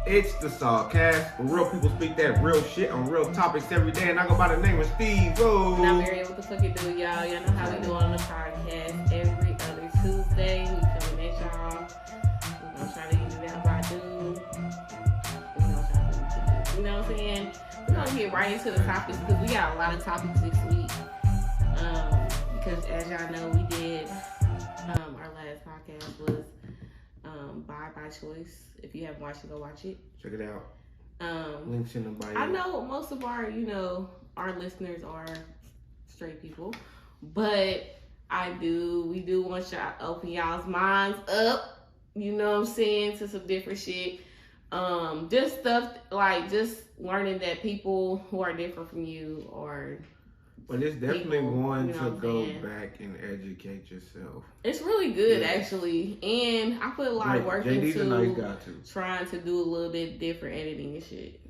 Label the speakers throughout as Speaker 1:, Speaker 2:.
Speaker 1: It's the SawCast, where real people speak that real shit on real topics every day, and I go by the name of Steve. Oh.
Speaker 2: And I'm Mary. What the fuck you do, y'all? Y'all know how we do on the podcast every other Tuesday. We coming at y'all. We're gonna try to get it out by noon. We're gonna try to get it. You know what I'm saying? We're gonna get right into the topics because we got a lot of topics this week. Because as y'all know, we did our last podcast was by choice. If you haven't watched it, go watch it.
Speaker 1: Check it out. Links in the bio.
Speaker 2: I know most of our listeners are straight people, but we do want y'all to open y'all's minds up, you know what I'm saying, to some different shit. Just stuff like just learning that people who are different from you are.
Speaker 1: But it's definitely one to go back and educate yourself.
Speaker 2: It's really good, actually. And I put a lot of work into
Speaker 1: nice guy too.
Speaker 2: Trying to do a little bit different editing and shit.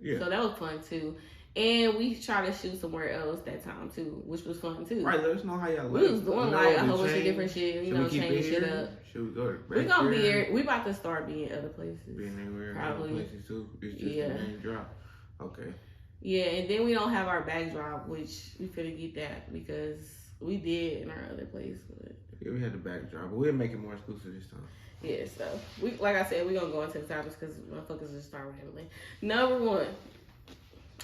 Speaker 1: Yeah.
Speaker 2: So that was fun too. And we tried to shoot somewhere else that time too, which was fun too.
Speaker 1: Right, let us know how y'all
Speaker 2: live. We was doing like a whole bunch of different shit, changing shit up.
Speaker 1: Should we go to
Speaker 2: We're gonna be here. We about to start being other places.
Speaker 1: Being anywhere,
Speaker 2: probably.
Speaker 1: Other places too. It's just the main drop. Okay.
Speaker 2: Yeah, and then we don't have our backdrop, which we finna get that because we did in our other place. But
Speaker 1: yeah, we had the backdrop, but we'll make it more exclusive this time.
Speaker 2: Yeah, so we, like I said, we're gonna go into the topics because motherfuckers just start rambling. Number one,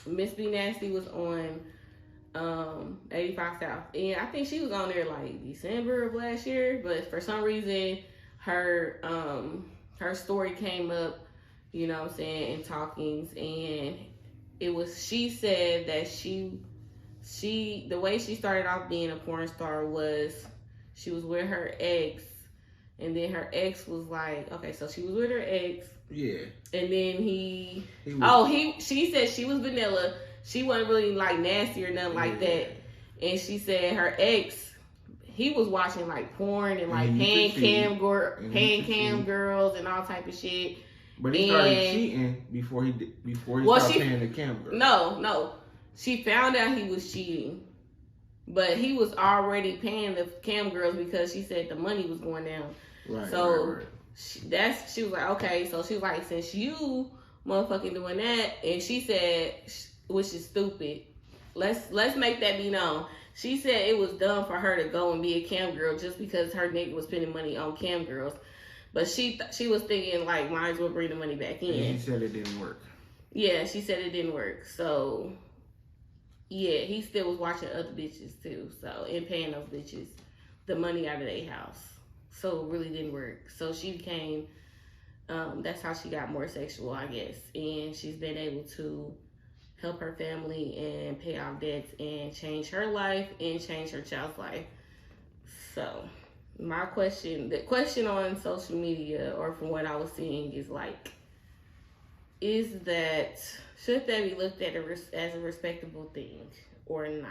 Speaker 2: Miss B Nasty was on 85 South, and I think she was on there like December of last year, but for some reason her story came up, you know what I'm saying, in talkings, and she said that she the way she started off being a porn star was she was with her ex, and then her ex was like, okay, so she was with her ex.
Speaker 1: Yeah.
Speaker 2: And then she said she was vanilla. She wasn't really like nasty or nothing like that. And she said her ex, he was watching like porn and like pan cam girls and all type of shit.
Speaker 1: But he started cheating before he started paying the cam girl.
Speaker 2: No. She found out he was cheating. But he was already paying the cam girls because she said the money was going down.
Speaker 1: Right.
Speaker 2: So
Speaker 1: right.
Speaker 2: She was like, okay. So she was like, since you motherfucking doing that, and she said, which is stupid, let's make that be known. She said it was dumb for her to go and be a cam girl just because her nigga was spending money on cam girls. But she was thinking, like, might as well bring the money back in.
Speaker 1: And she said it didn't work.
Speaker 2: Yeah, she said it didn't work. So, yeah, he still was watching other bitches, too. So, and paying those bitches the money out of their house. So, it really didn't work. So, she became, that's how she got more sexual, I guess. And she's been able to help her family and pay off debts and change her life and change her child's life. So... the question on social media, or from what I was seeing, is like, should that be looked at as a respectable thing or not?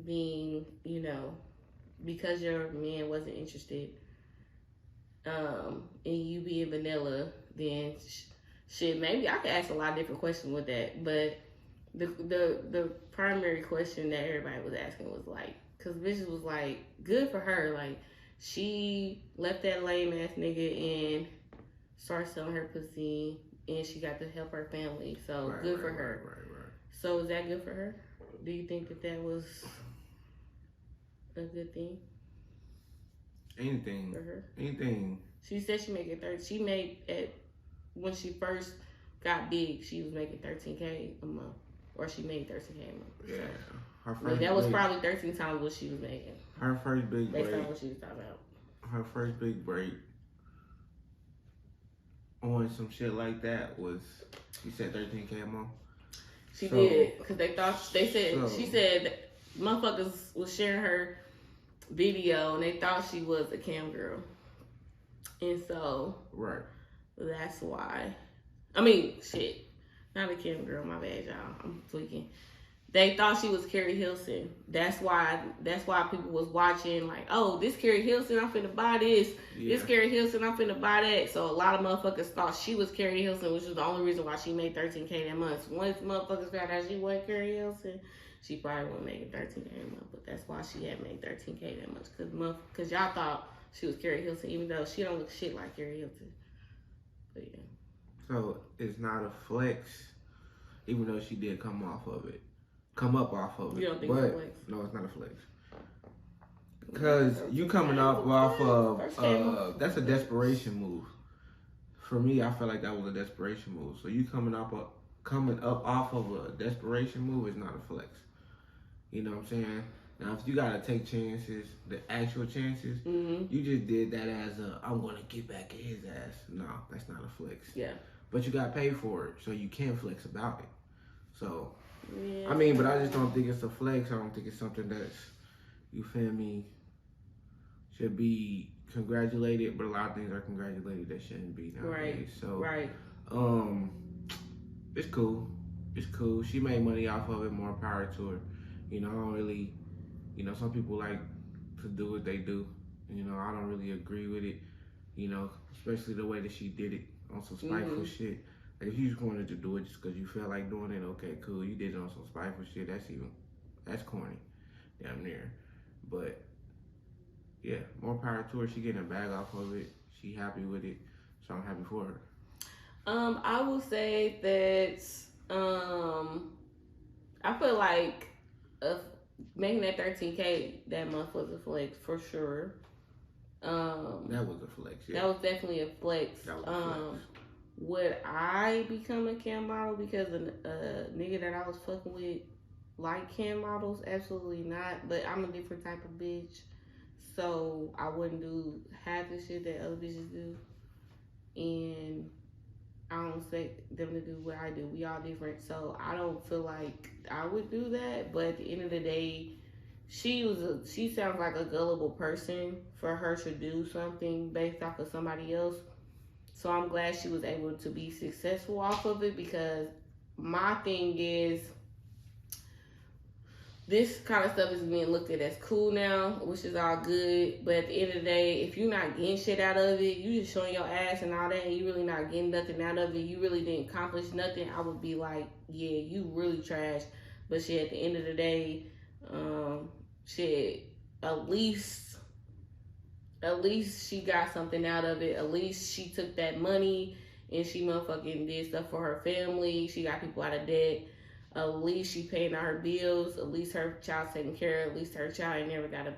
Speaker 2: Being, because your man wasn't interested, and you being vanilla, then shit, maybe I could ask a lot of different questions with that, but the primary question that everybody was asking was like, because bitches was like, good for her. Like, she left that lame ass nigga and started selling her pussy, and she got to help her family. So, good for her.
Speaker 1: Right.
Speaker 2: So, is that good for her? Do you think that was a good thing?
Speaker 1: Anything.
Speaker 2: For her?
Speaker 1: Anything.
Speaker 2: She said she made when she first got big, she was making $13K a month. Or she made $13K a month.
Speaker 1: Yeah.
Speaker 2: So.
Speaker 1: Her first
Speaker 2: that was probably 13 times what she was making.
Speaker 1: Her first big break.
Speaker 2: Based on what she was talking about.
Speaker 1: Her first big break on some shit like that was, you said $13K a month?
Speaker 2: She did, because she said motherfuckers was sharing her video and they thought she was a cam girl. And so,
Speaker 1: right.
Speaker 2: That's why. I mean, shit. Not a cam girl, my bad, y'all. I'm tweaking. They thought she was Carrie Hilson. That's why people was watching, like, oh, this Carrie Hilson, I'm finna buy this. Yeah. This Carrie Hilson, I'm finna buy that. So a lot of motherfuckers thought she was Carrie Hilson, which was the only reason why she made $13K that month. Once motherfuckers found out she wasn't Carrie Hilson, she probably wasn't making $13K a month. But that's why she had made $13K that much. Because y'all thought she was Carrie Hilson, even though she don't look shit like Carrie Hilson. But yeah.
Speaker 1: So it's not a flex, even though she did come up off of it.
Speaker 2: You don't think
Speaker 1: But
Speaker 2: it's a flex?
Speaker 1: no, it's not a flex. Because you coming off of that's a desperation move. For me, I feel like that was a desperation move. So you coming up off of a desperation move is not a flex. You know what I'm saying? Now, if you gotta take chances, the actual chances, you just did that as I'm gonna get back at his ass. No, that's not a flex.
Speaker 2: Yeah.
Speaker 1: But you got paid for it, so you can flex about it. So,
Speaker 2: yeah.
Speaker 1: I mean, but I just don't think it's a flex. I don't think it's something that's, you feel me, should be congratulated. But a lot of things are congratulated that shouldn't be nowadays.
Speaker 2: Right.
Speaker 1: So, it's cool. It's cool. She made money off of it. More power to her. You know, I don't really, you know, some people like to do what they do. You know, I don't really agree with it. You know, especially the way that she did it on some spiteful shit. Like, if you just wanted to do it just because you feel like doing it, okay, cool. You did it on some spiteful shit. That's corny. Damn near. But, yeah, more power to her. She getting a bag off of it. She happy with it. So I'm happy for her.
Speaker 2: I will say that, I feel like making that 13K that month was a flex for sure.
Speaker 1: That was a flex. Yeah.
Speaker 2: That was definitely a flex.
Speaker 1: That was a flex.
Speaker 2: Would I become a cam model because a nigga that I was fucking with like cam models? Absolutely not. But I'm a different type of bitch, so I wouldn't do half the shit that other bitches do, and I don't expect them to do what I do. We all different, so I don't feel like I would do that. But at the end of the day, she sounds like a gullible person for her to do something based off of somebody else. So I'm glad she was able to be successful off of it, because my thing is, this kind of stuff is being looked at as cool now, which is all good. But at the end of the day, if you're not getting shit out of it, you just showing your ass and all that, and you really not getting nothing out of it, you really didn't accomplish nothing, I would be like, yeah, you really trash. But shit, at the end of the day, shit, at least she got something out of it. At least she took that money and she motherfucking did stuff for her family. She got people out of debt. At least she paying all her bills. At least her child's taken care of. At least her child ain't never got to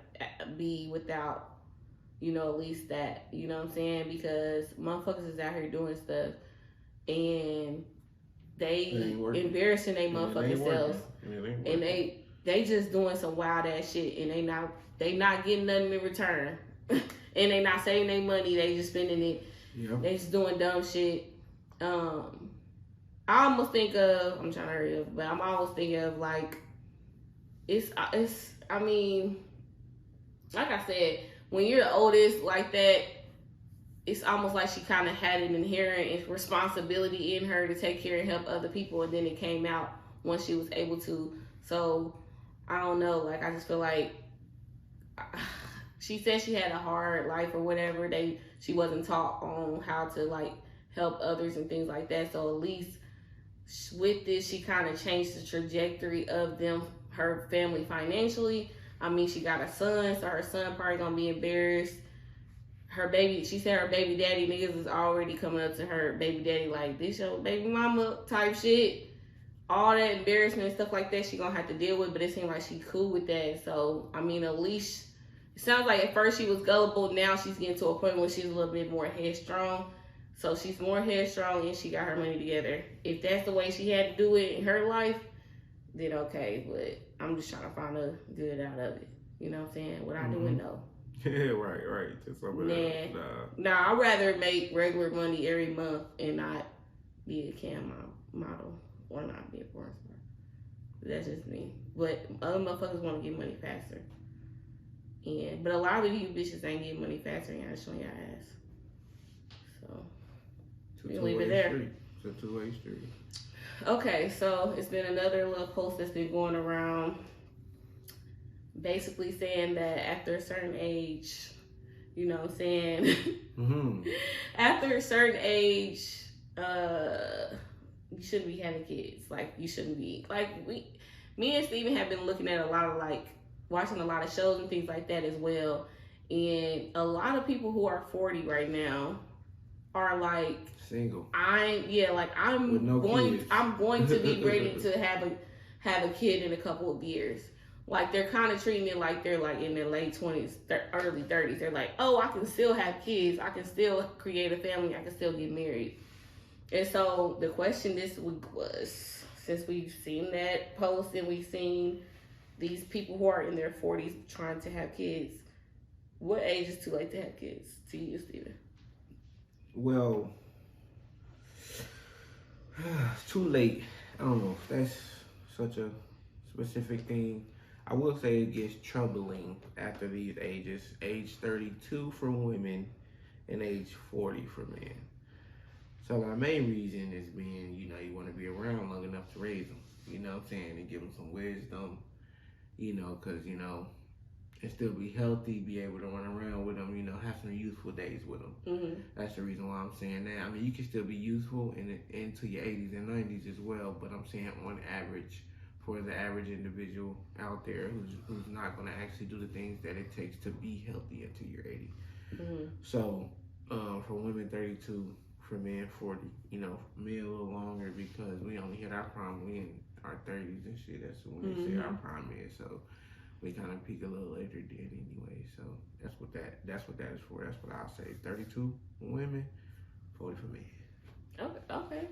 Speaker 2: be without, you know, at least that. You know what I'm saying? Because motherfuckers is out here doing stuff and they embarrassing their motherfucking selves. And they just doing some wild ass shit, and they not getting nothing in return. And they not saving their money, they just spending it. Yep. They just doing dumb shit. I almost think of, I'm trying to hurry up, but I'm always thinking of like, I mean, like I said, when you're the oldest like that, it's almost like she kind of had an inherent responsibility in her to take care and help other people, and then it came out once she was able to. So, I don't know, like, I just feel like, she said she had a hard life or whatever. She wasn't taught on how to like help others and things like that. So at least with this, she kind of changed the trajectory of her family financially. I mean, she got a son, so her son probably gonna be embarrassed. She said her baby daddy niggas is already coming up to her baby daddy like, this your baby mama type shit. All that embarrassment and stuff like that she gonna have to deal with, but it seems like she cool with that. So, I mean, at least it sounds like at first she was gullible. Now she's getting to a point where she's a little bit more headstrong. So she's more headstrong and she got her money together. If that's the way she had to do it in her life, then okay. But I'm just trying to find a good out of it. You know what I'm saying? What I do and know.
Speaker 1: Yeah, right. Just
Speaker 2: Nah, I'd rather make regular money every month and not be a cam model or not be a porn star. That's just me. But other motherfuckers want to get money faster. But a lot of you bitches ain't getting money faster and y'all showing your ass. So, we'll leave it there.
Speaker 1: It's a two-way street.
Speaker 2: Okay, so it's been another little post that's been going around basically saying that after a certain age, you know what I'm saying? After a certain age, you shouldn't be having kids. Like, you shouldn't be. Like, me and Steven have been looking at a lot of, like, watching a lot of shows and things like that as well. And a lot of people who are 40 right now are like
Speaker 1: Single.
Speaker 2: I'm
Speaker 1: With no kids.
Speaker 2: I'm going to be ready to have a kid in a couple of years. Like they're kind of treating it like they're like in their late 20s, early 30s. They're like, oh, I can still have kids. I can still create a family. I can still get married. And so the question this week was, since we've seen that post and we've seen these people who are in their 40s trying to have kids, what age is too late to have kids to you, Steven?
Speaker 1: Well, too late. I don't know if that's such a specific thing. I will say it gets troubling after these ages. Age 32 for women and age 40 for men. So my main reason is being, you want to be around long enough to raise them. You know what I'm saying? And give them some wisdom, because, and still be healthy, be able to run around with them, have some youthful days with them.
Speaker 2: Mm-hmm.
Speaker 1: That's the reason why I'm saying that. I mean, you can still be youthful into your 80s and 90s as well, but I'm saying on average, for the average individual out there who's not going to actually do the things that it takes to be healthy until you're 80.
Speaker 2: Mm-hmm.
Speaker 1: So, for women 32, for men 40, men a little longer because we only hit our prime. We in our 30s and shit. That's when we say our prime is. So we kind of peak a little later then anyway. So that's what that is for. That's what I'll say. 32 for women, 40 for men.
Speaker 2: Okay.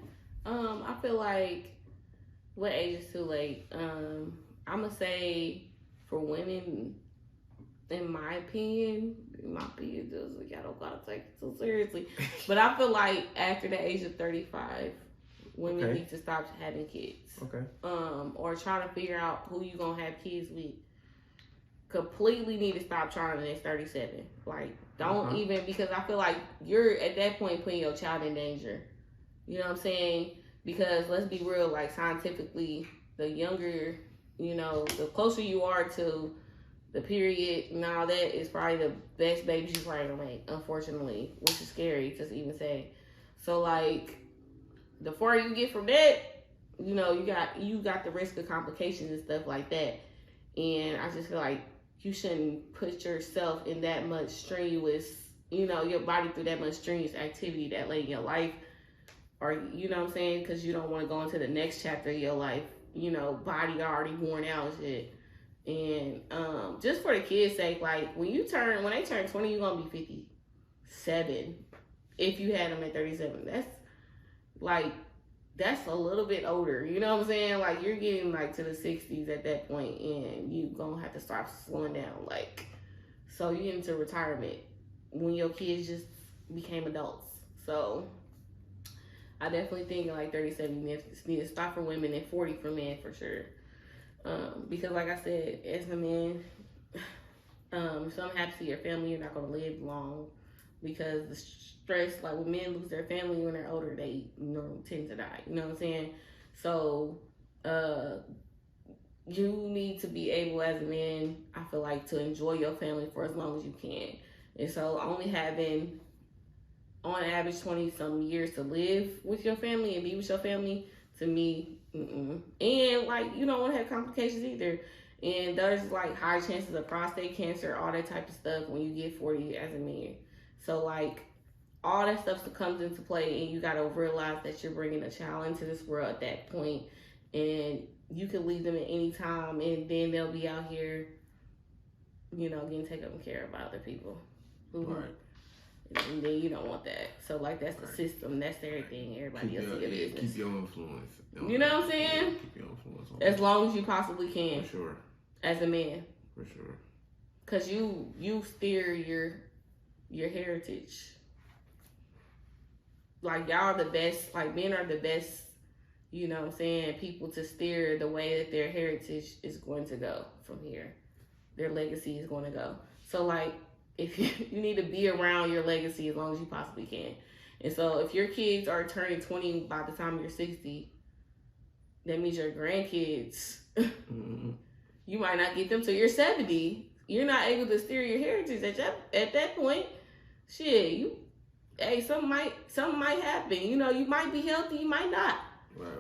Speaker 2: I feel like what age is too late? I'm gonna say for women, in my opinion, just like I don't gotta take it so seriously. But I feel like after the age of 35, women need to stop having kids.
Speaker 1: Okay.
Speaker 2: Or trying to figure out who you gonna have kids with. Completely need to stop trying to next 37. Like, don't even, because I feel like you're at that point putting your child in danger. You know what I'm saying? Because let's be real, like scientifically, the younger, the closer you are to the period and all that is probably the best babies you probably gonna make, unfortunately, which is scary to even say. So like, the farther you get from that, you got the risk of complications and stuff like that. And I just feel like you shouldn't put yourself in that much strenuous, your body through that much strenuous activity that late in your life. Or, you know what I'm saying? Because you don't want to go into the next chapter of your life, body already worn out and shit. And just for the kids' sake, like when they turn 20, you're going to be 57. If you had them at 37, that's a little bit older. You know what I'm saying? Like you're getting like to the 60s at that point, and you going to have to start slowing down. Like, so you get into retirement when your kids just became adults. So I definitely think like 37 need to stop for women and 40 for men for sure. Because like I said, as a man, if something happens to your family, you're not going to live long because the stress, like when men lose their family when they're older, they tend to die. You know what I'm saying? So you need to be able as a man, I feel like, to enjoy your family for as long as you can. And so only having on average 20 some years to live with your family and be with your family, to me, and like you don't want to have complications either. And there's like high chances of prostate cancer, all that type of stuff when you get 40 as a man. So like all that stuff comes into play, and you got to realize that you're bringing a child into this world at that point, and you can leave them at any time, and then they'll be out here, getting taken care of by other people.
Speaker 1: Right.
Speaker 2: And then you don't want that. So like that's the system, that's everything. Everybody else in your business.
Speaker 1: Keep your influence.
Speaker 2: You know what I'm saying?
Speaker 1: Keep your influence on
Speaker 2: as long as you possibly can.
Speaker 1: For sure.
Speaker 2: As a man.
Speaker 1: For sure.
Speaker 2: Cause you steer your heritage. Like y'all are the best. Like men are the best. You know what I'm saying? People to steer the way that their heritage is going to go from here. Their legacy is going to go. So like, if you need to be around your legacy as long as you possibly can. And so if your kids are turning 20 by the time you're 60, that means your grandkids, you might not get them till you're 70. You're not able to steer your heritage at that point. Shit, something might happen. You might be healthy, you might not.
Speaker 1: Right.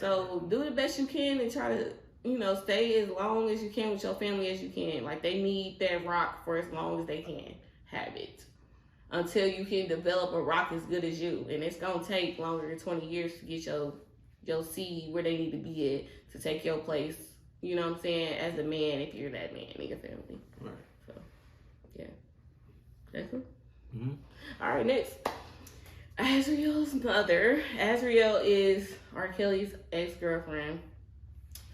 Speaker 2: So do the best you can and try to stay as long as you can with your family as you can. Like, they need that rock for as long as they can have it. until you can develop a rock as good as you. And it's gonna take longer than 20 years to get your seed where they need to be at to take your place. You know what I'm saying? As a man, if you're that man in your family.
Speaker 1: Right.
Speaker 2: So, yeah. That's cool.
Speaker 1: Mm-hmm.
Speaker 2: All right, next. Azriel's mother. Azriel is R. Kelly's ex-girlfriend.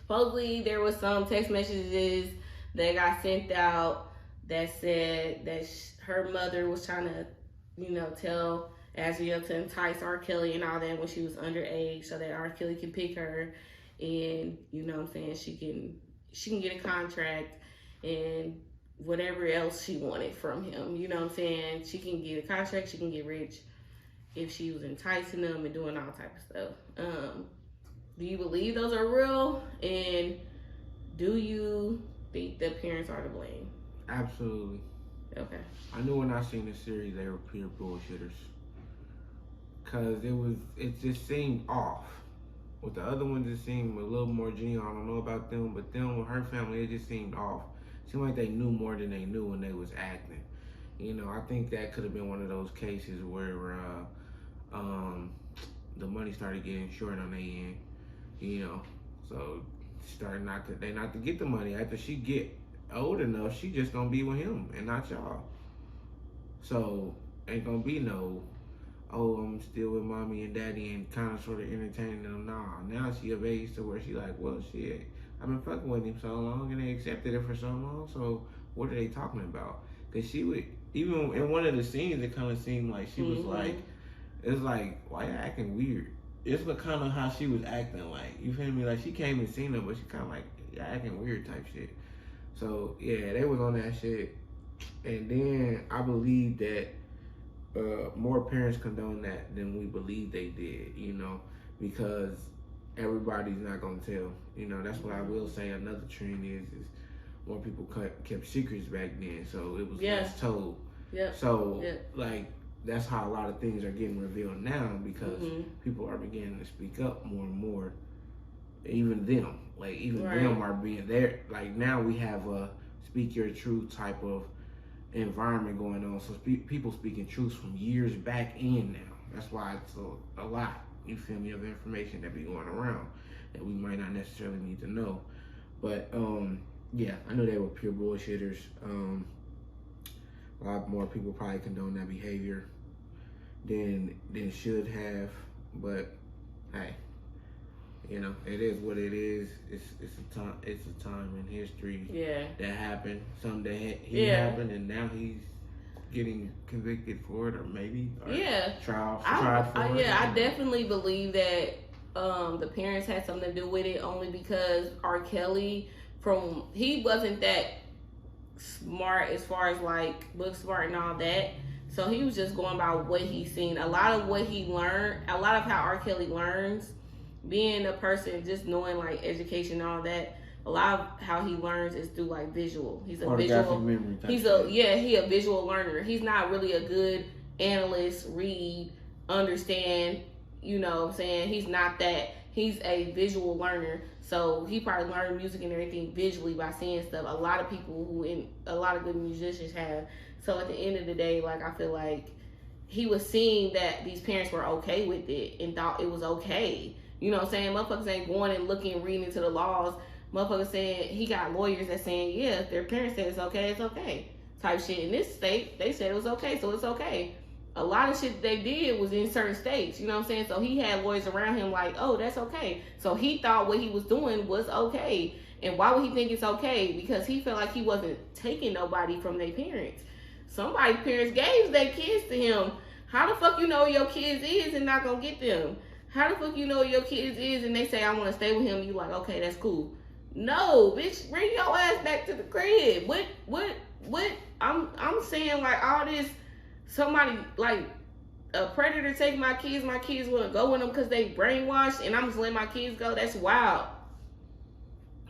Speaker 2: Supposedly, there was some text messages that got sent out that said that her mother was trying to, tell Azriel to entice R. Kelly and all that when she was underage so that R. Kelly can pick her and, you know what I'm saying, she can get a contract and whatever else she wanted from him. You know what I'm saying? She can get a contract, she can get rich if she was enticing them and doing all type of stuff. Do you believe those are real? And do you think the parents are to blame?
Speaker 1: Absolutely.
Speaker 2: Okay.
Speaker 1: I knew when I seen the series they were pure bullshitters. Cause it just seemed off. With the other ones, it seemed a little more genuine. I don't know about them, but them with her family, it just seemed off. It seemed like they knew more than they knew when they was acting. I think that could have been one of those cases where the money started getting short on their end. So started not to get the money. After she get old enough, she just gonna be with him and not y'all. So ain't gonna be no, oh, I'm still with mommy and daddy and kind of sort of entertaining them. Nah, now she of age to where she like, well, shit, I've been fucking with him so long and they accepted it for so long. So what are they talking about? Cause she would, even in one of the scenes, it kind of seemed like she was like, it's like, why you acting weird? It's kind of how she was acting like, you feel me? Like she came and seen her, but she kind of like, yeah, acting weird type shit. So yeah, they was on that shit. And then I believe that more parents condone that than we believe they did, because everybody's not gonna tell. That's what I will say. Another trend is more people kept secrets back then, so it was less told. Yeah. So like that's how a lot of things are getting revealed now because people are beginning to speak up more and more. Even them, them are being there. Like now we have a speak your truth type of environment going on. So people speaking truths from years back in now. That's why it's a lot, you feel me, of information that be going around that we might not necessarily need to know. But yeah, I know they were pure bullshitters. A lot more people probably condone that behavior than should have. But hey, it is what it is. It's a time in history that happened. Something that happened, and now he's getting convicted for it, or maybe tried for it.
Speaker 2: I definitely believe that the parents had something to do with it, only because R. Kelly, he wasn't that smart as far as like book smart and all that. So he was just going by what he's seen. A lot of what he learned, a lot of how R. Kelly learns, being a person, just knowing like education and all that, a lot of how he learns is through like visual. He's a visual memory type he a visual learner. He's not really a good analyst, read, understand, you know what I'm saying? He's not that. He's a visual learner. So he probably learned music and everything visually by seeing stuff. A lot of people a lot of good musicians have. So at the end of the day, like I feel like he was seeing that these parents were okay with it and thought it was okay. You know what I'm saying? Motherfuckers ain't going and looking, reading into the laws. Motherfuckers saying, he got lawyers that saying, yeah, if their parents say it's okay. Type shit. In this state, they said it was okay, so it's okay. A lot of shit they did was in certain states, you know what I'm saying? So he had lawyers around him like, oh, that's okay. So he thought what he was doing was okay. And why would he think it's okay? Because he felt like he wasn't taking nobody from their parents. Somebody's parents gave their kids to him. How the fuck you know where your kids is and not gonna get them? How the fuck you know where your kids is and they say, I want to stay with him? You like, okay, that's cool. No, bitch, bring your ass back to the crib. What? I'm saying like all this, somebody like a predator take my kids wouldn't go with them because they brainwashed and I'm just letting my kids go. That's wild.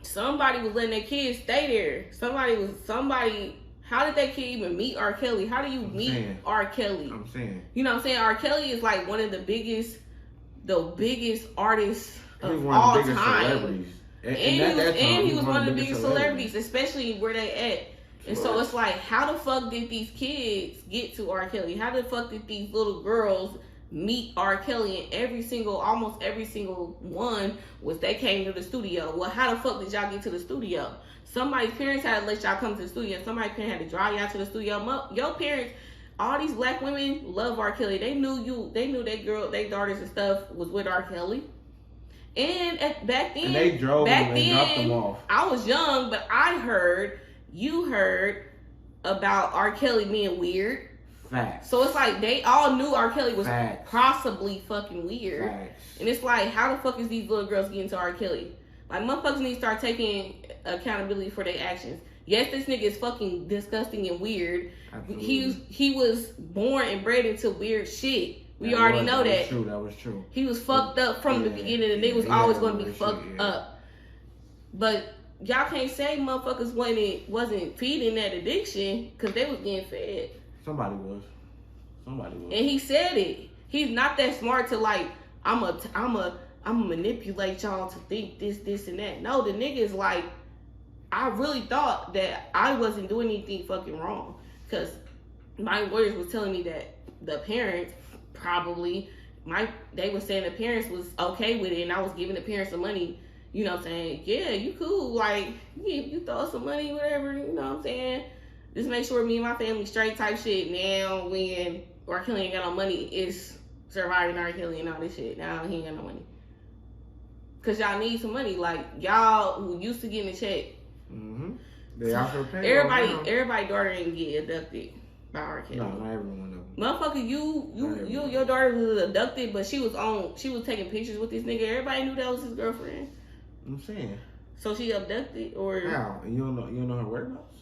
Speaker 2: Somebody was letting their kids stay there. How did that kid even meet R. Kelly? How do you meet R. Kelly?
Speaker 1: I'm saying.
Speaker 2: You know what I'm saying? R. Kelly is like one of the biggest artists of all time.
Speaker 1: Celebrities.
Speaker 2: And he was one of the biggest celebrities, especially where they at And so it's like, how the fuck did these kids get to R. Kelly? How the fuck did these little girls meet R. Kelly? And almost every single one was they came to the studio. Well, how the fuck did y'all get to the studio? Somebody's parents had to let y'all come to the studio. Somebody's parents had to drive y'all to the studio. Your parents, all these black women love R. Kelly. They knew they daughters and stuff was with R. Kelly. And back then,
Speaker 1: and they drove them and dropped them off.
Speaker 2: I was young, but you heard about R. Kelly being weird.
Speaker 1: Facts.
Speaker 2: So it's like they all knew R. Kelly was
Speaker 1: Facts.
Speaker 2: possibly fucking weird.
Speaker 1: Facts.
Speaker 2: And it's like, how the fuck is these little girls getting to R. Kelly? Like, motherfuckers need to start taking accountability for their actions. Yes, this nigga is fucking disgusting and weird. Absolutely. He was born and bred into weird shit. We already know that.
Speaker 1: That was true.
Speaker 2: He was fucked up from the beginning, and they was always going to be fucked up. But y'all can't say motherfuckers wasn't feeding that addiction because they was getting fed.
Speaker 1: Somebody was.
Speaker 2: And he said it. He's not that smart to like, I'm manipulate y'all to think this, and that. No, the nigga is like, I really thought that I wasn't doing anything fucking wrong. Because my lawyers was telling me that the parents probably, they were saying the parents was okay with it, and I was giving the parents some money. You know what I'm saying? Yeah, you cool. Like, you throw some money, whatever, you know what I'm saying? Just make sure me and my family straight type shit. Now, when R. Kelly ain't got no money, it's surviving R. Kelly and all this shit. Now, he ain't got no money. Because y'all need some money. Like, y'all who used to getting a check.
Speaker 1: Mm-hmm. They also pay.
Speaker 2: Everybody daughter ain't get abducted by R. Kelly.
Speaker 1: No, not everyone of them.
Speaker 2: Motherfucker, your daughter was abducted, but she was taking pictures with this nigga. Everybody knew that was his girlfriend.
Speaker 1: I'm saying.
Speaker 2: So she abducted, or
Speaker 1: how? And you don't know her whereabouts?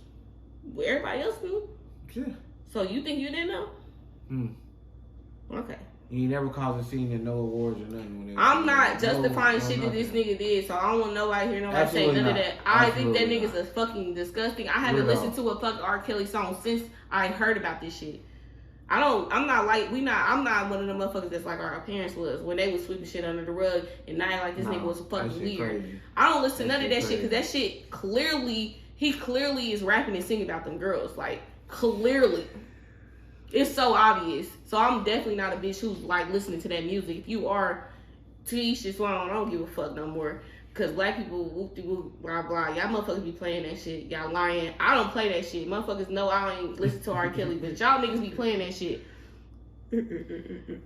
Speaker 2: Well, everybody else knew.
Speaker 1: Yeah. So
Speaker 2: you think you didn't know? Okay.
Speaker 1: You never caused a scene and no awards or nothing.
Speaker 2: I'm not justifying shit that this nigga did, so I don't want nobody hear nobody say none of that. I think that nigga's a fucking disgusting. I haven't listened to a fucking R. Kelly song since I heard about this shit. I'm not one of the motherfuckers that's like our parents was when they was sweeping shit under the rug and not like this nigga was fucking weird.
Speaker 1: Crazy.
Speaker 2: I don't listen to none of that shit because that shit he clearly is rapping and singing about them girls. Like, clearly. It's so obvious. So I'm definitely not a bitch who's like listening to that music. If you are, to each his own. I don't give a fuck no more. Cause black people, whoop-de-whoop, blah blah. Y'all motherfuckers be playing that shit. Y'all lying. I don't play that shit. Motherfuckers know I ain't listen to R. Kelly, but y'all niggas be playing that shit.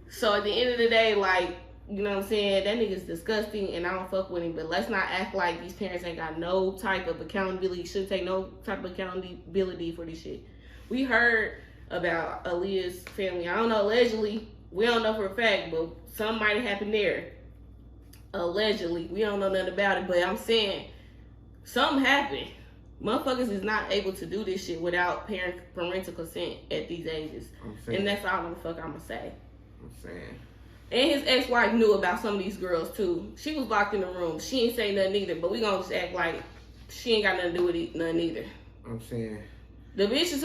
Speaker 2: So at the end of the day, like, you know what I'm saying? That nigga's disgusting and I don't fuck with him. But let's not act like these parents ain't got no type of accountability. Should take no type of accountability for this shit. We heard about Aaliyah's family. I don't know, allegedly. We don't know for a fact, but something might have happened there. Allegedly. We don't know nothing about it, but I'm saying something happened. Motherfuckers is not able to do this shit without parental consent at these ages. And that's all the fuck I'ma say.
Speaker 1: I'm saying.
Speaker 2: And his ex-wife knew about some of these girls too. She was locked in the room. She ain't say nothing either, but we gonna just act like she ain't got nothing to do with nothing either.
Speaker 1: I'm saying.
Speaker 2: The bitches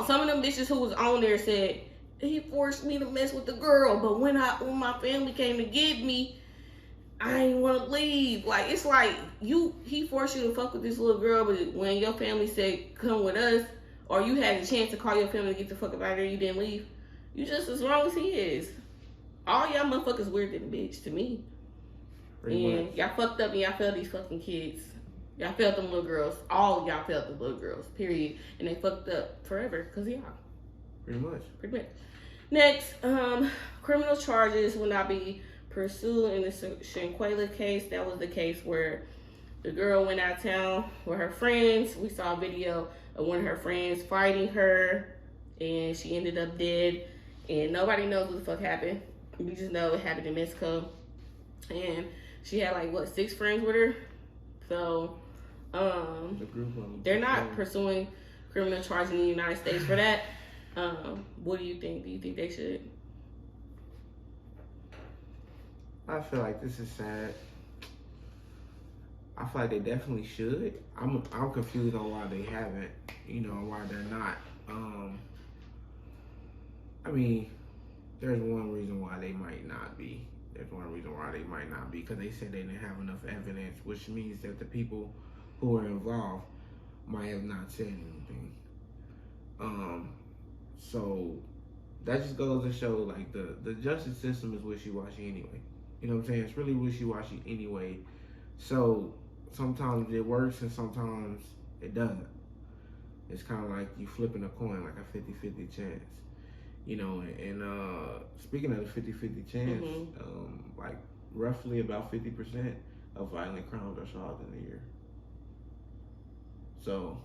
Speaker 2: some of them bitches who was on there said, he forced me to mess with the girl, but when my family came to get me, I ain't want to leave. Like, it's like, he forced you to fuck with this little girl, but when your family said, come with us, or you had a chance to call your family to get the fuck up out of there, you didn't leave, you just as wrong as he is. All y'all motherfuckers weird than a bitch to me. And y'all fucked up and y'all failed these fucking kids. Y'all failed them little girls. All y'all failed the little girls, period. And they fucked up forever because of y'all.
Speaker 1: Pretty much.
Speaker 2: Next, criminal charges will not be pursued in the Shanquela case. That was the case where the girl went out of town with her friends. We saw a video of one of her friends fighting her, and she ended up dead. And nobody knows what the fuck happened. We just know it happened in Mexico. And she had like, 6 friends with her? So, they're not pursuing criminal charges in the United States for that. What do you think? Do you think they should?
Speaker 1: I feel like this is sad. I feel like they definitely should. I'm confused on why they haven't, why they're not. I mean, there's one reason why they might not be. Because they said they didn't have enough evidence, which means that the people who were involved might have not said anything. So that just goes to show like the justice system is wishy-washy anyway. You know what I'm saying? It's really wishy-washy anyway. So sometimes it works and sometimes it doesn't. It's kind of like you flipping a coin, like a 50-50 chance. You know, and speaking of the 50-50 chance, like roughly about 50% of violent crimes are solved in a year. So.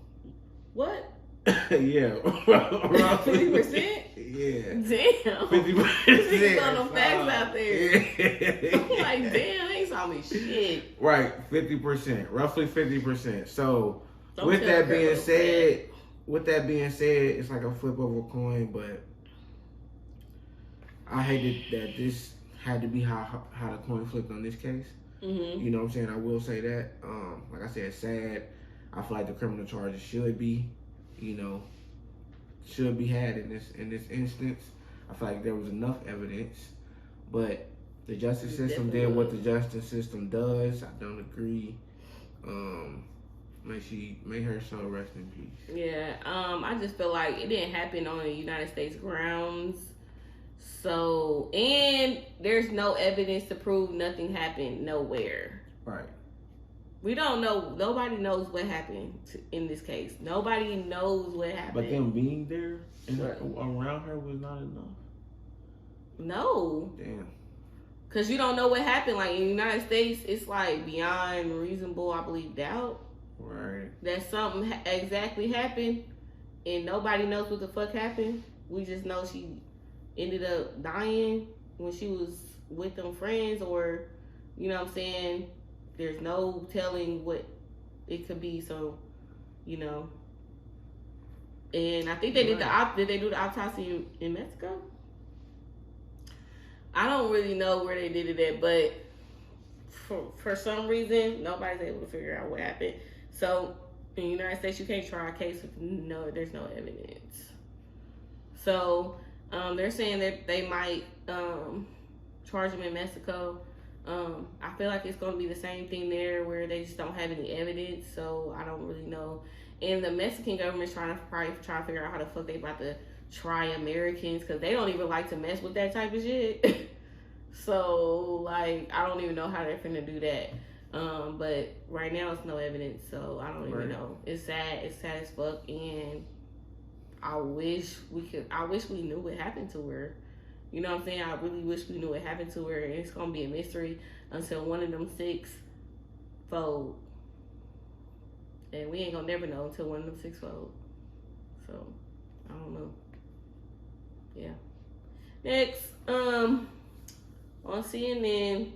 Speaker 2: What?
Speaker 1: Yeah.
Speaker 2: 50%?
Speaker 1: Yeah.
Speaker 2: Damn.
Speaker 1: 50%.
Speaker 2: There's no facts out there. Yeah. I'm like, damn, they ain't saw me shit.
Speaker 1: Right, 50%, roughly 50%. So, with that being said, it's like a flip of a coin, but I hated that this had to be how the coin flipped on this case. You know what I'm saying? I will say that. Like I said, sad. I feel like the criminal charges should be had in this instance. I feel like there was enough evidence, but the justice system did what the justice system does. I don't agree. May her soul rest in peace.
Speaker 2: Yeah. I just feel like it didn't happen on the United States grounds. So, and there's no evidence to prove nothing happened nowhere.
Speaker 1: Right.
Speaker 2: We don't know. Nobody knows what happened in this case. Nobody knows what happened.
Speaker 1: But them being there and around her was not enough.
Speaker 2: No.
Speaker 1: Damn.
Speaker 2: Because you don't know what happened. Like, in the United States, it's like beyond reasonable, I believe, doubt.
Speaker 1: Right.
Speaker 2: That something exactly happened and nobody knows what the fuck happened. We just know she ended up dying when she was with them friends, or, you know what I'm saying? There's no telling what it could be. So, you know. And I think they did did they do the autopsy in Mexico? I don't really know where they did it at, but for some reason, nobody's able to figure out what happened. So, in the United States, you can't try a case with there's no evidence. So, they're saying that they might charge him in Mexico. I feel like it's going to be the same thing there where they just don't have any evidence, so I don't really know. And the Mexican government's trying to figure out how the fuck they about to try Americans, because they don't even like to mess with that type of shit. So, like, I don't even know how they're finna do that. But right now it's no evidence, so I don't even know. It's sad as fuck, and I wish we knew what happened to her. You know what I'm saying? I really wish we knew what happened to her, and it's gonna be a mystery until one of them six fold. And we ain't gonna never know until one of them six fold. So, I don't know. Yeah. Next, on CNN,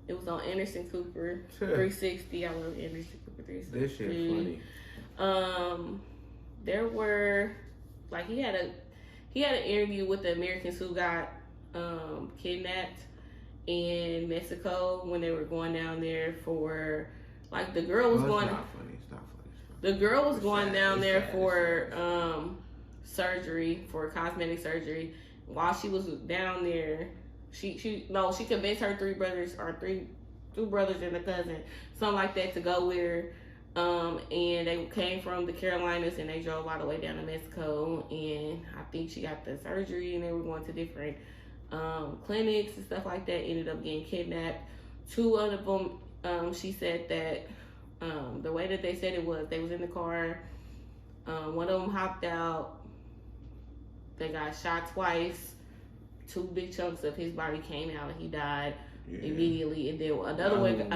Speaker 2: it was on Anderson Cooper 360. I love Anderson Cooper 360.
Speaker 1: This shit funny.
Speaker 2: There were, like, he had an interview with the Americans who got kidnapped in Mexico when they were going down there for, like, the girl was going.
Speaker 1: It's not funny. It's not funny.
Speaker 2: The girl was going down there for surgery, for cosmetic surgery. While she was down there, she convinced her two brothers and a cousin, something like that, to go with her. And they came from the Carolinas and they drove all the way down to Mexico, and I think she got the surgery and they were going to different clinics and stuff like that. Ended up getting kidnapped. Two of them, she said that the way that they said it was, they was in the car, one of them hopped out, they got shot twice, 2 big chunks of his body came out and he died immediately, and then another one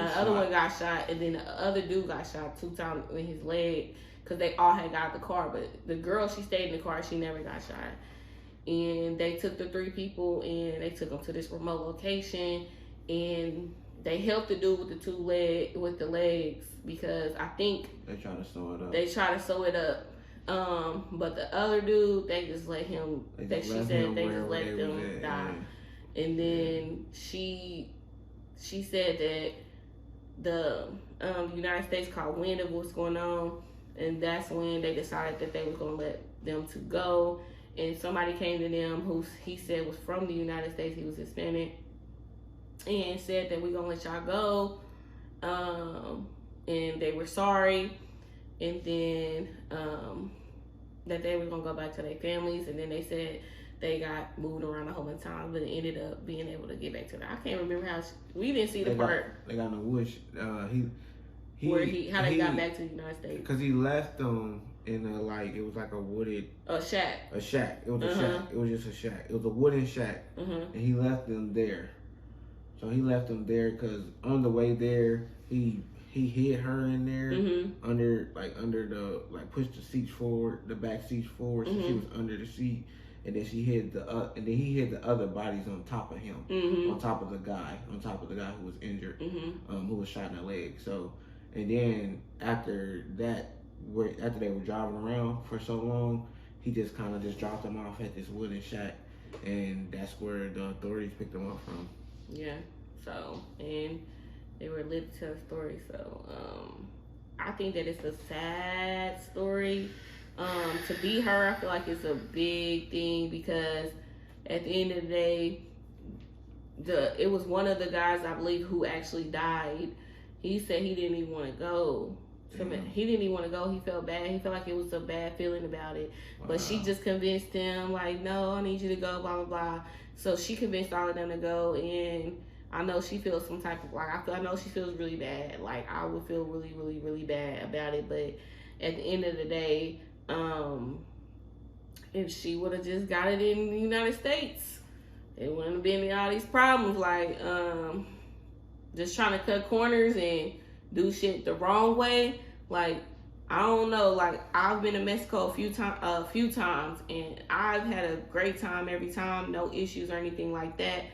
Speaker 2: got shot, and then the other dude got shot 2 times in his leg, because they all had got out the car, but the girl, she stayed in the car, she never got shot. And they took the 3 people and they took them to this remote location, and they helped the dude with the legs, because I think
Speaker 1: they try to
Speaker 2: sew it up. But the other dude, they just let him. They just let them die. And then she said that the United States caught wind of what's going on, and that's when they decided that they was gonna let them to go. And somebody came to them who he said was from the United States. He was Hispanic, and said that we're gonna let y'all go. And they were sorry. And then that they were gonna go back to their families, and then they said they got moved around a whole bunch of times, but it ended up being able to get back to them. I can't remember how we didn't see the part.
Speaker 1: They got in the woods.
Speaker 2: How they got back to the United States.
Speaker 1: Because he left them in a, like, it was like a wooded...
Speaker 2: A shack.
Speaker 1: A shack. It was a shack. It was just a shack. It was a wooden shack. And he left them there. So he left them there because on the way there, he hid her in there under the, like, pushed the seats forward, the back seats forward, so she was under the seat. And then he hid the other bodies on top of him, on top of the guy who was injured, who was shot in the leg. So, and then after that, after they were driving around for so long, he just kind of just dropped them off at this wooden shack, and that's where the authorities picked them up from.
Speaker 2: Yeah. So, and they were lived to tell the story. So, I think that it's a sad story. To be her, I feel like it's a big thing because at the end of the day, it was one of the guys, I believe, who actually died. He said he didn't even want to go. He didn't even want to go. He felt bad. He felt like it was a bad feeling about it. Wow. But she just convinced him, like, no, I need you to go, blah, blah, blah. So she convinced all of them to go, and I know she feels some type of, like, I know she feels really bad. Like, I would feel really, really, really bad about it. But at the end of the day, if she would have just got it in the United States, it wouldn't have been all these problems, like just trying to cut corners and do shit the wrong way. Like, I don't know, like, I've been to Mexico a few times, and I've had a great time every time, no issues or anything like that.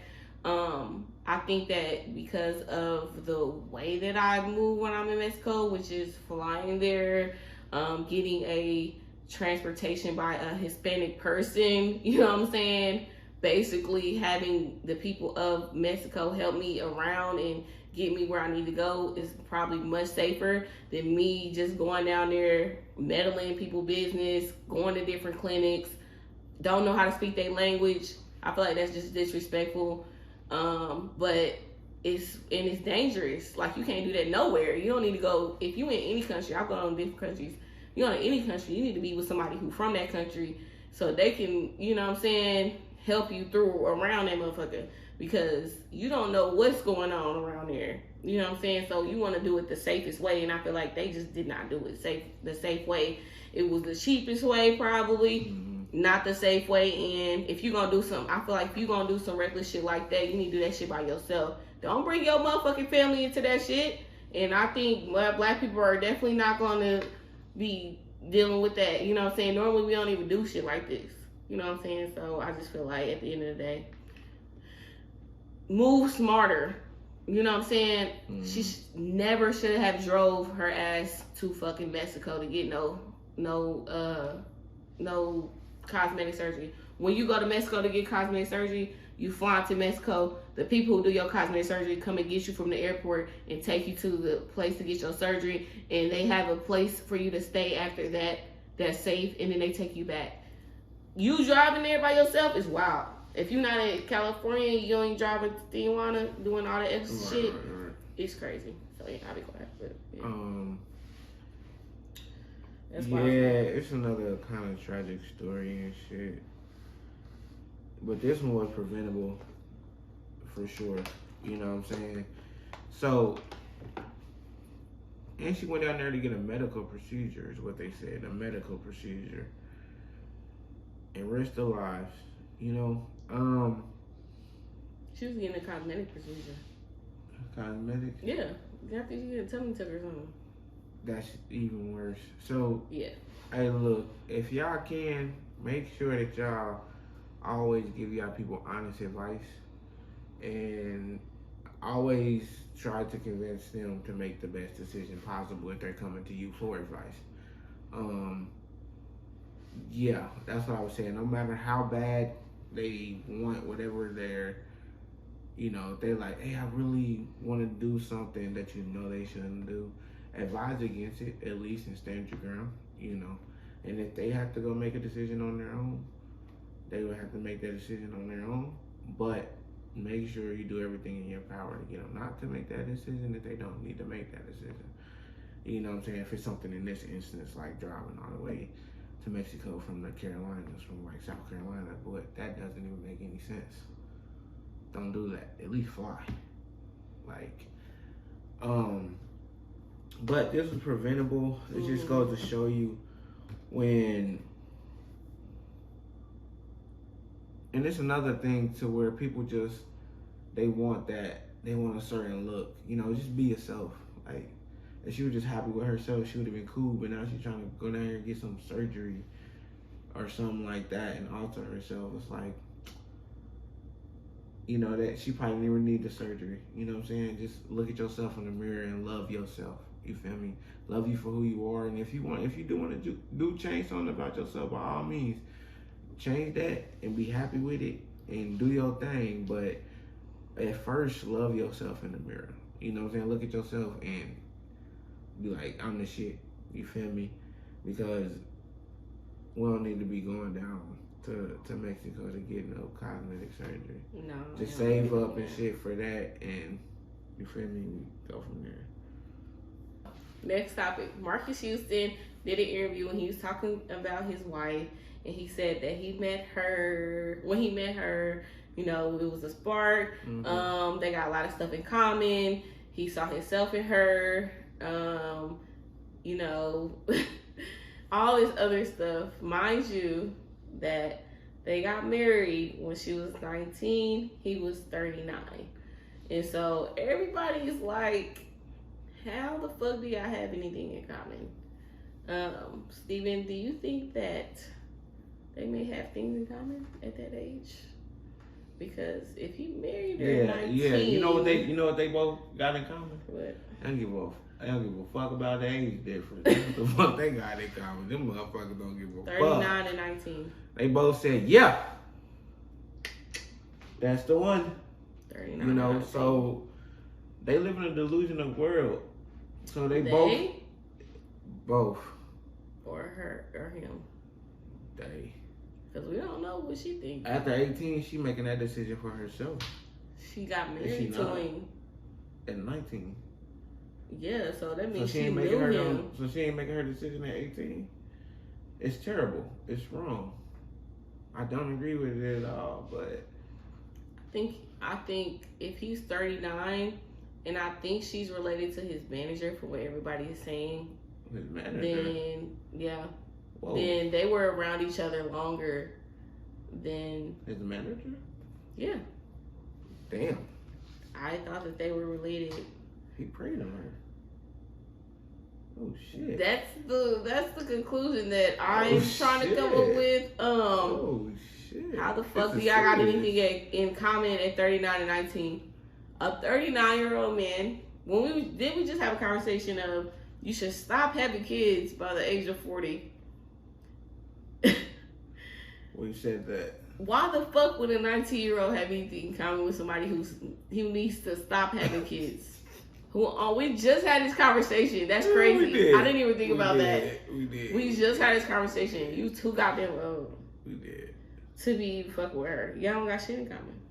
Speaker 2: I think that because of the way that I move when I'm in Mexico, which is flying there, getting a transportation by a Hispanic person, you know what I'm saying? Basically having the people of Mexico help me around and get me where I need to go is probably much safer than me just going down there, meddling in people's business, going to different clinics, don't know how to speak their language. I feel like that's just disrespectful. But it's dangerous. Like, you can't do that nowhere. You don't need to go, if you in any country, I've gone to different countries, you know, in any country, you need to be with somebody who from that country so they can, you know what I'm saying, help you through around that motherfucker, because you don't know what's going on around there. You know what I'm saying? So you want to do it the safest way, and I feel like they just did not do it the safe way. It was the cheapest way, probably, not the safe way. And if you're going to do something, I feel like if you're going to do some reckless shit like that, you need to do that shit by yourself. Don't bring your motherfucking family into that shit. And I think black people are definitely not going to be dealing with that. You know what I'm saying? Normally we don't even do shit like this. You know what I'm saying? So I just feel like at the end of the day, move smarter. You know what I'm saying? She never should have drove her ass to fucking Mexico to get no cosmetic surgery. When you go to Mexico to get cosmetic surgery, you fly to Mexico. The people who do your cosmetic surgery come and get you from the airport and take you to the place to get your surgery, and they have a place for you to stay after that that's safe, and then they take you back. You driving there by yourself is wild. If you're not in California, you ain't driving to Tijuana doing all that extra shit. Right. It's crazy. So yeah, I'll be quiet. But, yeah.
Speaker 1: It's another kind of tragic story and shit. But this one was preventable for sure. You know what I'm saying? So, and she went down there to get a medical procedure, is what they said. A medical procedure. And risked her lives. You know?
Speaker 2: She was getting a cosmetic procedure.
Speaker 1: Cosmetic?
Speaker 2: Yeah. After you get a tummy tuck or something.
Speaker 1: That's even worse. So,
Speaker 2: yeah.
Speaker 1: Hey, look, if y'all can, make sure that y'all always give y'all people honest advice, and always try to convince them to make the best decision possible if they're coming to you for advice. Yeah, that's what I was saying. No matter how bad they want whatever they're, you know, they're like, hey, I really want to do something that you know they shouldn't do. Advise against it, at least, and stand your ground, you know. And if they have to go make a decision on their own, they will have to make that decision on their own. But make sure you do everything in your power to get them not to make that decision if they don't need to make that decision. You know what I'm saying? If it's something in this instance, like driving all the way to Mexico from the Carolinas, from like South Carolina, but that doesn't even make any sense. Don't do that. At least fly. Like, but this was preventable. It just goes to show you when, and it's another thing to where people just, they want a certain look. You know, just be yourself. Like, if she was just happy with herself, she would have been cool, but now she's trying to go down here and get some surgery or something like that and alter herself. It's like, you know, that she probably didn't even need the surgery. You know what I'm saying? Just look at yourself in the mirror and love yourself. You feel me? Love you for who you are. And if you do want to do change something about yourself, by all means, change that and be happy with it and do your thing. But at first, love yourself in the mirror. You know what I'm saying? Look at yourself and be like, I'm the shit. You feel me? Because we don't need to be going down to Mexico to get no cosmetic surgery.
Speaker 2: No.
Speaker 1: Just save up and shit for that, and you feel me? We go from there.
Speaker 2: Next topic. Marcus Houston did an interview and he was talking about his wife, and he said that when he met her, you know, it was a spark.
Speaker 1: Mm-hmm.
Speaker 2: They got a lot of stuff in common. He saw himself in her. You know, all this other stuff. Mind you, that they got married when she was 19, he was 39. And so everybody's like, how the fuck do y'all have anything in common? Steven, do you think that they may have things in common at that age? Because if he married her at 19...
Speaker 1: Yeah, you know what they both got in common?
Speaker 2: What?
Speaker 1: I don't give a fuck about the age difference. What the fuck they got in common? Them motherfuckers don't give a
Speaker 2: 39
Speaker 1: fuck.
Speaker 2: and 19.
Speaker 1: They both said, yeah, that's the one.
Speaker 2: 39
Speaker 1: you know,
Speaker 2: 19.
Speaker 1: so they live in a delusional world. So they both.
Speaker 2: Or her, or him.
Speaker 1: They.
Speaker 2: Because we don't know what she thinks.
Speaker 1: After 18, she making that decision for herself.
Speaker 2: She got married to him.
Speaker 1: At 19.
Speaker 2: Yeah, so that means
Speaker 1: she
Speaker 2: she
Speaker 1: ain't
Speaker 2: knew
Speaker 1: making
Speaker 2: him.
Speaker 1: So she ain't making her decision at 18. It's terrible. It's wrong. I don't agree with it at all, but
Speaker 2: I think if he's 39 and I think she's related to his manager for what everybody is saying,
Speaker 1: his manager,
Speaker 2: then yeah.
Speaker 1: Whoa.
Speaker 2: Then they were around each other longer than
Speaker 1: his manager?
Speaker 2: Yeah.
Speaker 1: Damn.
Speaker 2: I thought that they were related.
Speaker 1: He preyed on her. Oh shit.
Speaker 2: That's the conclusion that I'm trying to come up with.
Speaker 1: Oh shit.
Speaker 2: How the fuck do y'all got anything in common at 39 and 19? A 39-year-old man. We just have a conversation of you should stop having kids by the age of 40.
Speaker 1: Well, you said that.
Speaker 2: Why the fuck would a 19-year-old have anything in common with somebody who needs to stop having kids? We just had this conversation. That's crazy. I didn't even think about that.
Speaker 1: We did.
Speaker 2: We just had this conversation. You too goddamn old.
Speaker 1: We did.
Speaker 2: To be fucking with her. Y'all don't got shit in common.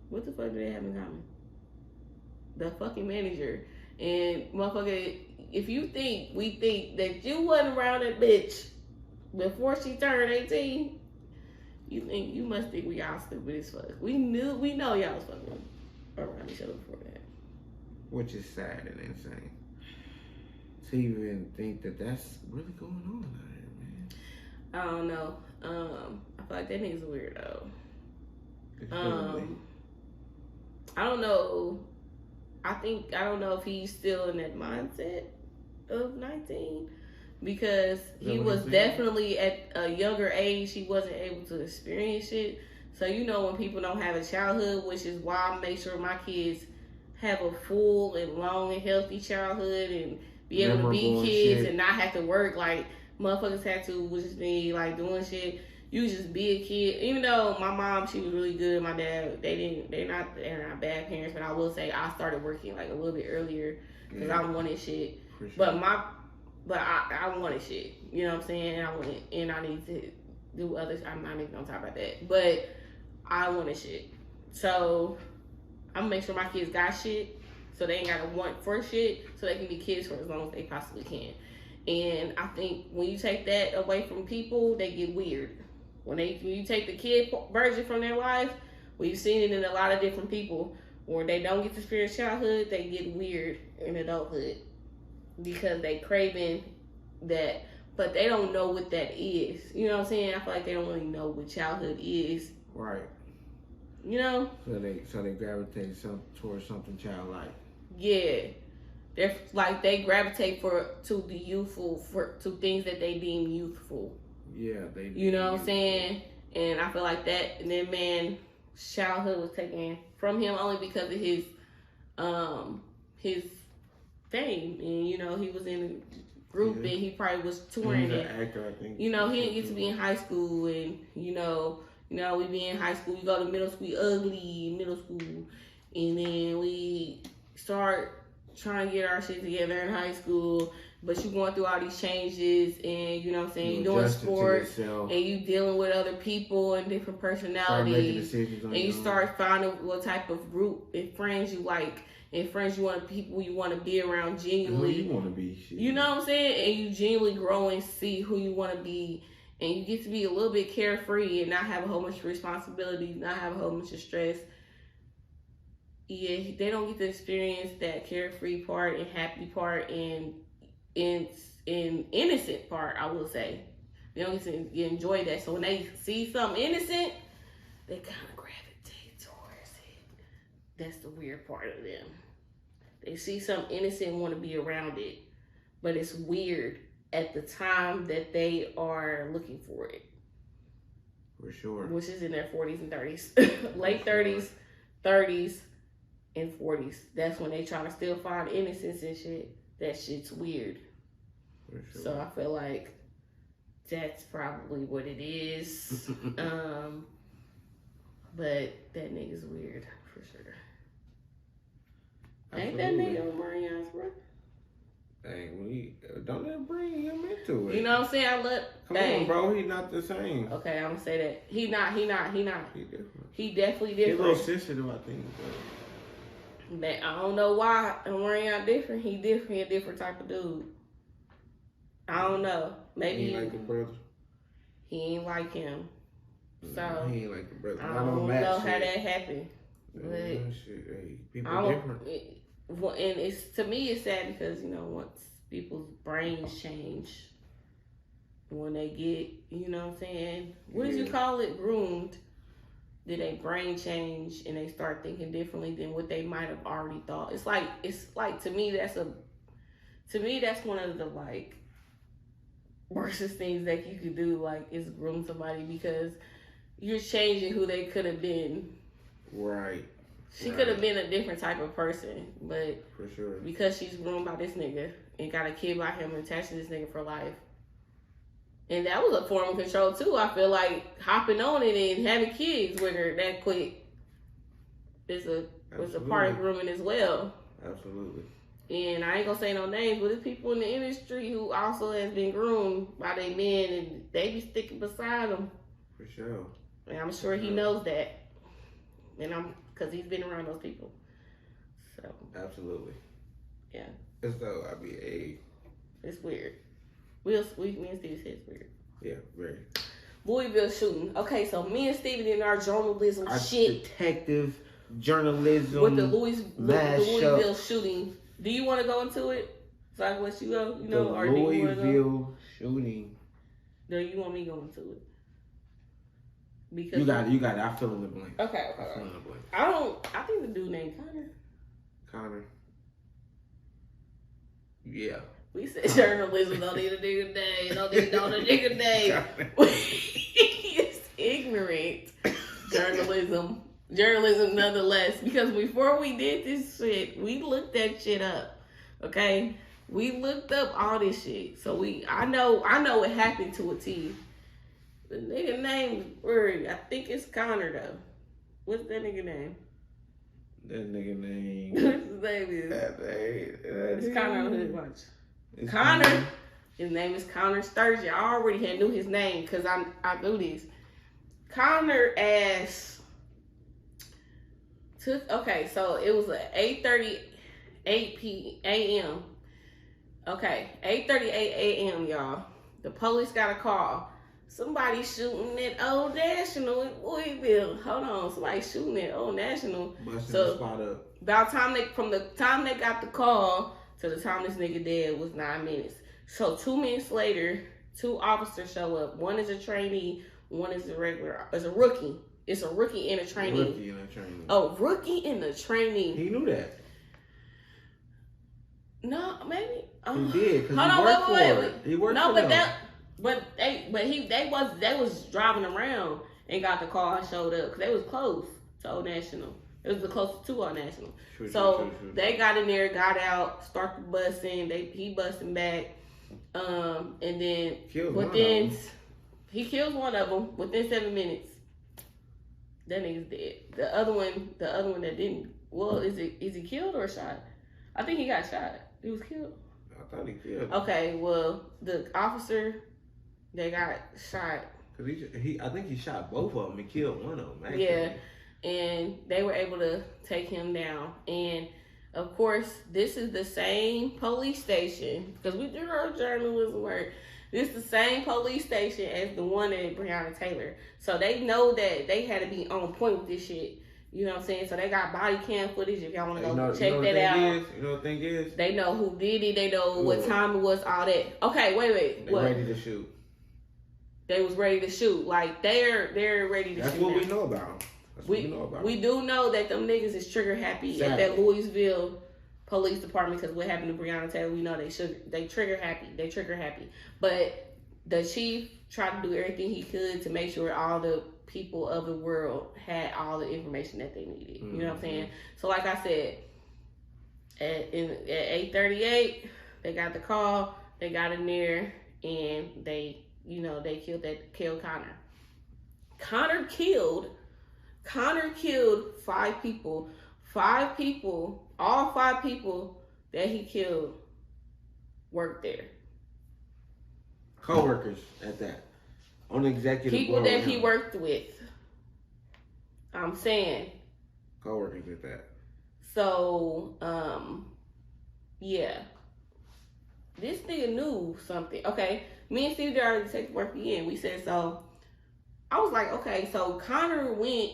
Speaker 2: What the fuck do they have in common? The fucking manager. And motherfucker, if we think that you wasn't around that bitch before she turned 18, you must think we all stupid as fuck. We know y'all was fucking around each other before that.
Speaker 1: Which is sad and insane. To even think that that's really going on out here, man.
Speaker 2: I don't know. I feel like that nigga's a weirdo. I don't know. I don't know if he's still in that mindset of 19 because he was definitely at a younger age. He wasn't able to experience it. So, you know, when people don't have a childhood, which is why I make sure my kids have a full and long and healthy childhood and be able to be kids and not have to work like motherfuckers had to, which is me, like doing shit. You just be a kid. Even though my mom, she was really good. My dad, they're not bad parents, but I will say I started working like a little bit earlier because I wanted shit. Sure. But I wanted shit. You know what I'm saying? And I need to do others. I'm not even gonna talk about that. But I wanted shit. So I'm gonna make sure my kids got shit so they ain't gotta want for shit so they can be kids for as long as they possibly can. And I think when you take that away from people, they get weird. When you take the kid version from their life, we've seen it in a lot of different people. When they don't get to experience childhood, they get weird in adulthood because they craving that, but they don't know what that is. You know what I'm saying? I feel like they don't really know what childhood is.
Speaker 1: Right.
Speaker 2: You know?
Speaker 1: So they gravitate towards something childlike.
Speaker 2: Yeah. They're like they gravitate to the youthful, to things that they deem youthful.
Speaker 1: Yeah, they.
Speaker 2: You know what I'm saying? And I feel like that. And then man's childhood was taken from him only because of his fame. And you know he was in a group and he probably was touring.
Speaker 1: He's an actor, I think.
Speaker 2: You know he didn't get to be in high school, and you know we be in high school. We go to middle school, we ugly in middle school, and then we start trying to get our shit together in high school, but you going through all these changes, and you know what I'm saying, you doing sports, and you dealing with other people and different personalities, and you start finding what type of group and friends you like, and friends you want, people you want to be around genuinely.
Speaker 1: Who you want to be. Shit.
Speaker 2: You know what I'm saying? And you genuinely grow and see who you want to be, and you get to be a little bit carefree and not have a whole bunch of responsibilities, not have a whole bunch of stress. Yeah, they don't get to experience that carefree part and happy part and innocent part, I will say. They don't get to enjoy that. So when they see something innocent, they kind of gravitate towards it. That's the weird part of them. They see something innocent and want to be around it. But it's weird at the time that they are looking for it.
Speaker 1: For sure.
Speaker 2: Which is in their 40s and 30s. Late 30s, 30s, and 40s. That's when they try to still find innocence and shit. That shit's weird.
Speaker 1: For sure.
Speaker 2: So I feel like that's probably what it is. But that nigga's weird for sure. Absolutely. Ain't that nigga on Marion's, bro?
Speaker 1: Dang, don't let him bring him into it.
Speaker 2: You know what I'm saying?
Speaker 1: Come on, bro. He not the same.
Speaker 2: Okay, I'm gonna say that. He not.
Speaker 1: He different.
Speaker 2: He definitely different.
Speaker 1: He's a little sensitive, I think.
Speaker 2: But I don't know why Marion different. He different. He a different type of dude. I don't know. Maybe
Speaker 1: he ain't like the brother.
Speaker 2: He ain't like him. So
Speaker 1: he ain't like the brother.
Speaker 2: I don't know how that happened. But
Speaker 1: shit, hey, people different.
Speaker 2: And it's, to me, it's sad because, you know, once people's brains change, when they get, you know what I'm saying, what did you call it, groomed, then they brain change and they start thinking differently than what they might have already thought. It's like to me that's one of the like worstest things that you could do, like, is groom somebody, because you're changing who they could have been.
Speaker 1: Right.
Speaker 2: She could have been a different type of person, but
Speaker 1: for sure,
Speaker 2: because she's groomed by this nigga and got a kid by him and attached to this nigga for life. And that was a form of control too. I feel like hopping on it and having kids with her that quick was a part of grooming as well.
Speaker 1: Absolutely.
Speaker 2: And I ain't gonna say no names, but there's people in the industry who also has been groomed by their men, and they be sticking beside them.
Speaker 1: For sure.
Speaker 2: And I'm sure he knows that. And because he's been around those people. So.
Speaker 1: Absolutely.
Speaker 2: Yeah.
Speaker 1: So I mean,
Speaker 2: it's weird. Me and Stevie said it's weird.
Speaker 1: Yeah, very.
Speaker 2: Louisville shooting. Okay, so me and Stevie did our journalism shit.
Speaker 1: Detective journalism.
Speaker 2: With the Louisville shooting. Do you want to go into it? So I can let you go? You know,
Speaker 1: the
Speaker 2: or do you want to go?
Speaker 1: Louisville shooting.
Speaker 2: Do you want me to go into it? Because
Speaker 1: you got it. I fill in the blank.
Speaker 2: Okay.
Speaker 1: I fill in the blank.
Speaker 2: I think the dude named
Speaker 1: Connor. Yeah.
Speaker 2: We said journalism don't need a nigga name. Don't need a nigga name. It's ignorant. Journalism nonetheless. Because before we did this shit, we looked that shit up. Okay? We looked up all this shit. So I know what happened to a T. The nigga name, I think it's Connor though. What's that nigga name?
Speaker 1: That nigga name.
Speaker 2: What's his name is? It's Connor on his watch. Connor. His name is Connor Sturgeon. I already knew his name because I knew this. Connor asked. Okay, so it was at 8:38 a.m. Okay, 8:38 a.m., y'all. The police got a call. Somebody shooting at Old National in Louisville. Hold on, somebody shooting at Old National.
Speaker 1: Busting
Speaker 2: So
Speaker 1: the spot up.
Speaker 2: about from the time they got the call to the time this nigga dead was 9 minutes. So 2 minutes later, 2 officers show up. One is a trainee, one is a rookie. It's a rookie and a trainee.
Speaker 1: Rookie and a trainee.
Speaker 2: Oh, rookie and a trainee.
Speaker 1: He knew that.
Speaker 2: No, maybe.
Speaker 1: He did.
Speaker 2: Hold on, wait.
Speaker 1: He worked
Speaker 2: no,
Speaker 1: for
Speaker 2: but
Speaker 1: them.
Speaker 2: they was driving around and got the call and showed up because they was close to Old National. It was the closest to Old National. True. They got in there, got out, started busting. He busting back, and then he kills one of them within 7 minutes. That nigga's dead. The other one that didn't. Well, is he killed or shot? I think he got shot. He was killed.
Speaker 1: I thought he killed.
Speaker 2: Okay, well, the officer that got shot.
Speaker 1: Cause I think he shot both of them and killed one of them. Actually.
Speaker 2: Yeah, and they were able to take him down. And of course, this is the same police station because we do our journalism work. This is the same police station as the one at Breonna Taylor. So they know that they had to be on point with this shit. You know what I'm saying? So they got body cam footage if y'all want to go check that out.
Speaker 1: You know what the thing is?
Speaker 2: They know who did it. They know what time it was, all that. Okay, wait.
Speaker 1: They ready to shoot.
Speaker 2: They was ready to shoot. Like, they're ready to shoot.
Speaker 1: That's what we know about them.
Speaker 2: We do know that them niggas is trigger happy at that Louisville Police Department because what happened to Breonna Taylor, we know they trigger happy. But the chief tried to do everything he could to make sure all the people of the world had all the information that they needed. You know what I'm saying? So like I said, at 8:38, they got the call, they got in there, and they killed Connor. Connor killed 5 people. 5 people, all 5 people that he killed worked there.
Speaker 1: Co-workers at that. On the executive
Speaker 2: people that he worked with. I'm saying.
Speaker 1: Co-workers at that.
Speaker 2: So, yeah. This nigga knew something. Okay, me and Steve already take work again. We said so. I was like, okay, so Connor went.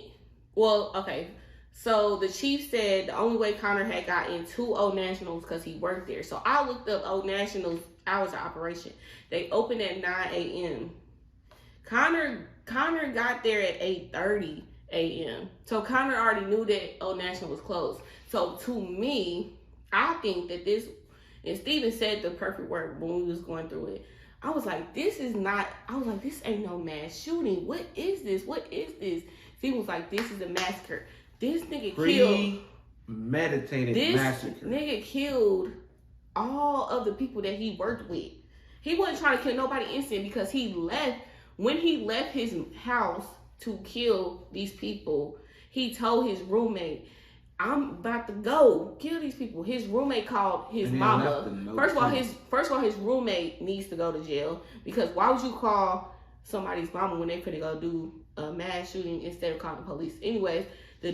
Speaker 2: Well, okay. So the chief said the only way Connor had got into Old Nationals because he worked there. So I looked up Old Nationals hours of operation. They opened at 9 a.m. Connor got there at 8:30 a.m. So Connor already knew that Old National was closed. So to me, I think that this, and Steven said the perfect word when we was going through it. I was like, this ain't no mass shooting. What is this? Steven was like, this is a massacre. This nigga killed.
Speaker 1: Premeditated massacre.
Speaker 2: This nigga killed all of the people that he worked with. He wasn't trying to kill nobody instant because when he left his house to kill these people, he told his roommate, I'm about to go kill these people. His roommate called his mama. First of all, his roommate needs to go to jail because why would you call somebody's mama when they finna go do a mass shooting instead of calling the police? Anyways, the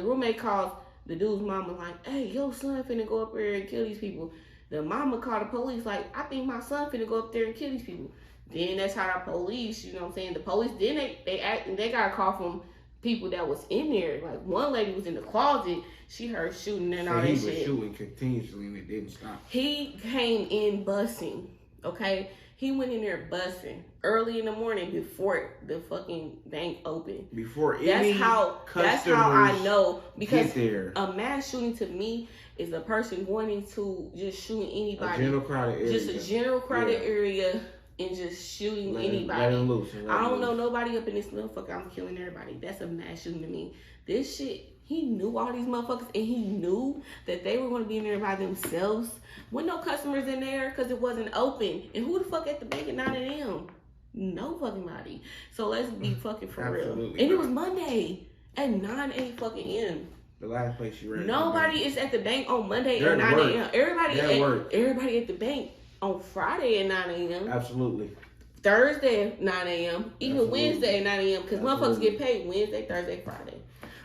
Speaker 2: roommate called the dude's mama like, hey, your son finna go up there and kill these people. The mama called the police like, I think my son finna go up there and kill these people. Then that's how the police, you know what I'm saying? The police, then they got a call from people that was in there. Like one lady was in the closet. She heard shooting and all that shit.
Speaker 1: He was shooting continuously and it didn't stop.
Speaker 2: He came in busing, okay? He went in there busing early in the morning before the fucking bank opened. That's how I know, because a mass shooting to me is a person wanting to just shoot anybody.
Speaker 1: A general crowded area.
Speaker 2: And just shooting anybody. I don't know nobody up in this motherfucker. I'm killing everybody. That's a mass shooting to me. This shit, he knew all these motherfuckers and he knew that they were going to be in there by themselves with no customers in there because it wasn't open. And who the fuck at the bank at 9 a.m.? No fucking body. So let's be fucking for real. And it was Monday at 9 a.m.
Speaker 1: The last place you ran.
Speaker 2: Nobody is at the bank on Monday at 9 a.m. Everybody at the bank on Friday at 9 a.m.
Speaker 1: Absolutely.
Speaker 2: Thursday at 9 a.m. Even Wednesday at 9 a.m. Because motherfuckers get paid Wednesday, Thursday, Friday.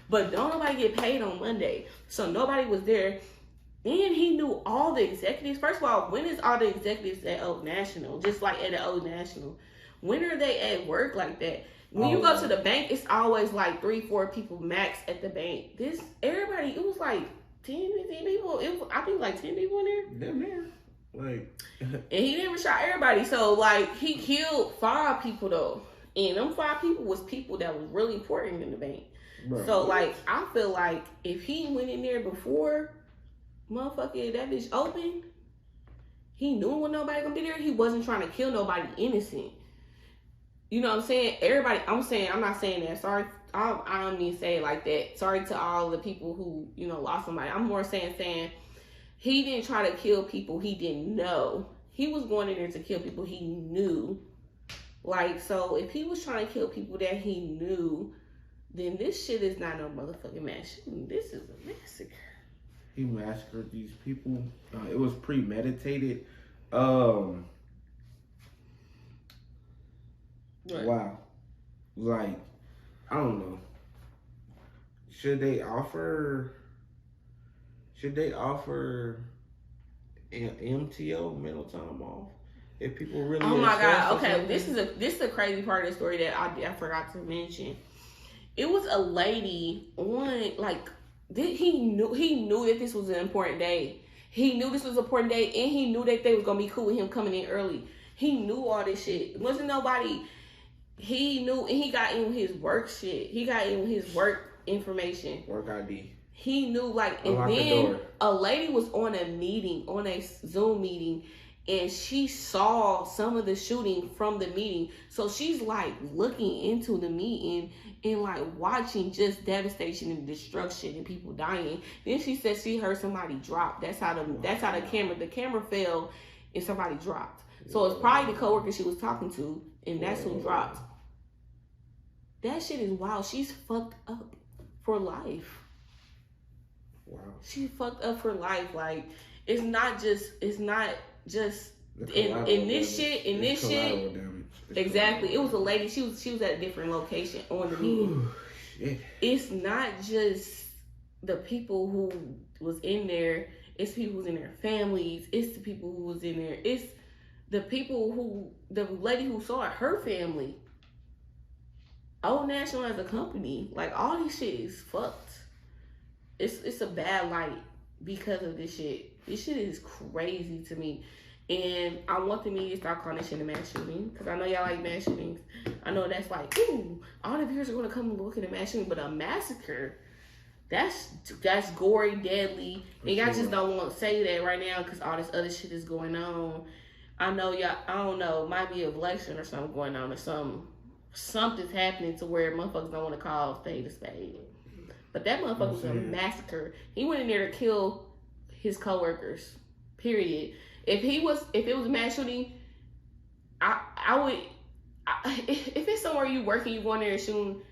Speaker 2: But don't nobody get paid on Monday. So nobody was there. And he knew all the executives. First of all, when is all the executives at Old National? Just like at the Old National. When are they at work like that? When you go to the bank, it's always like 3-4 people max at the bank. Everybody, it was like 10, 15 people. I think like 10 people in there.
Speaker 1: Damn near. Like,
Speaker 2: and he never shot everybody. So like he killed 5 people though. And them 5 people was people that was really important in the bank. Bro, so like I feel like if he went in there before motherfucker that bitch open, he knew when nobody gonna be there. He wasn't trying to kill nobody innocent. You know what I'm saying? Everybody, I'm not saying that. Sorry, I don't mean to say it like that. Sorry to all the people who, lost somebody. I'm more saying he didn't try to kill people he didn't know. He was going in there to kill people he knew. Like, so if he was trying to kill people that he knew, then this shit is not no motherfucking mass shooting. This is a massacre.
Speaker 1: He massacred these people. It was premeditated.
Speaker 2: Right.
Speaker 1: Wow. Like, I don't know. Should they offer an MTO, mental time off? If people really
Speaker 2: oh my god, okay, this is a crazy part of the story that I forgot to mention. It was a lady on he knew that this was an important day. He knew this was an important day, and he knew that they was gonna be cool with him coming in early. He knew all this shit. It wasn't nobody. He knew, and he got in his work shit. He got in his work information.
Speaker 1: Work ID.
Speaker 2: He knew, and then a lady was on a Zoom meeting, and she saw some of the shooting from the meeting. So she's looking into the meeting and watching just devastation and destruction and people dying. Then she said she heard somebody drop. That's how the camera fell and somebody dropped. So it's probably the coworker she was talking to, and that's who dropped. That shit is wild. She's fucked up for life.
Speaker 1: Wow.
Speaker 2: She fucked up for life. It's not just in this shit. Exactly. It was a lady. She was at a different location on the meeting. It's not just the people who was in there. It's people who was in their families. It's the people who was in there. It's the the lady who saw it, her family. Old National as a company, all this shit is fucked. It's a bad light because of this shit. This shit is crazy to me. And I want the media to start calling this shit a mass shooting, because I know y'all like mass shootings. I know that's ooh, all the viewers are going to come and look at a mass shooting, but a massacre, that's gory, deadly. And y'all just don't want to say that right now because all this other shit is going on. I know y'all, I don't know, it might be an election or something going on, or something's happening to where motherfuckers don't want to call spade a spade. But that motherfucker was a massacre. He went in there to kill his coworkers. Period. If it was a mass shooting, I would. If it's somewhere you working, you go in there and shooting.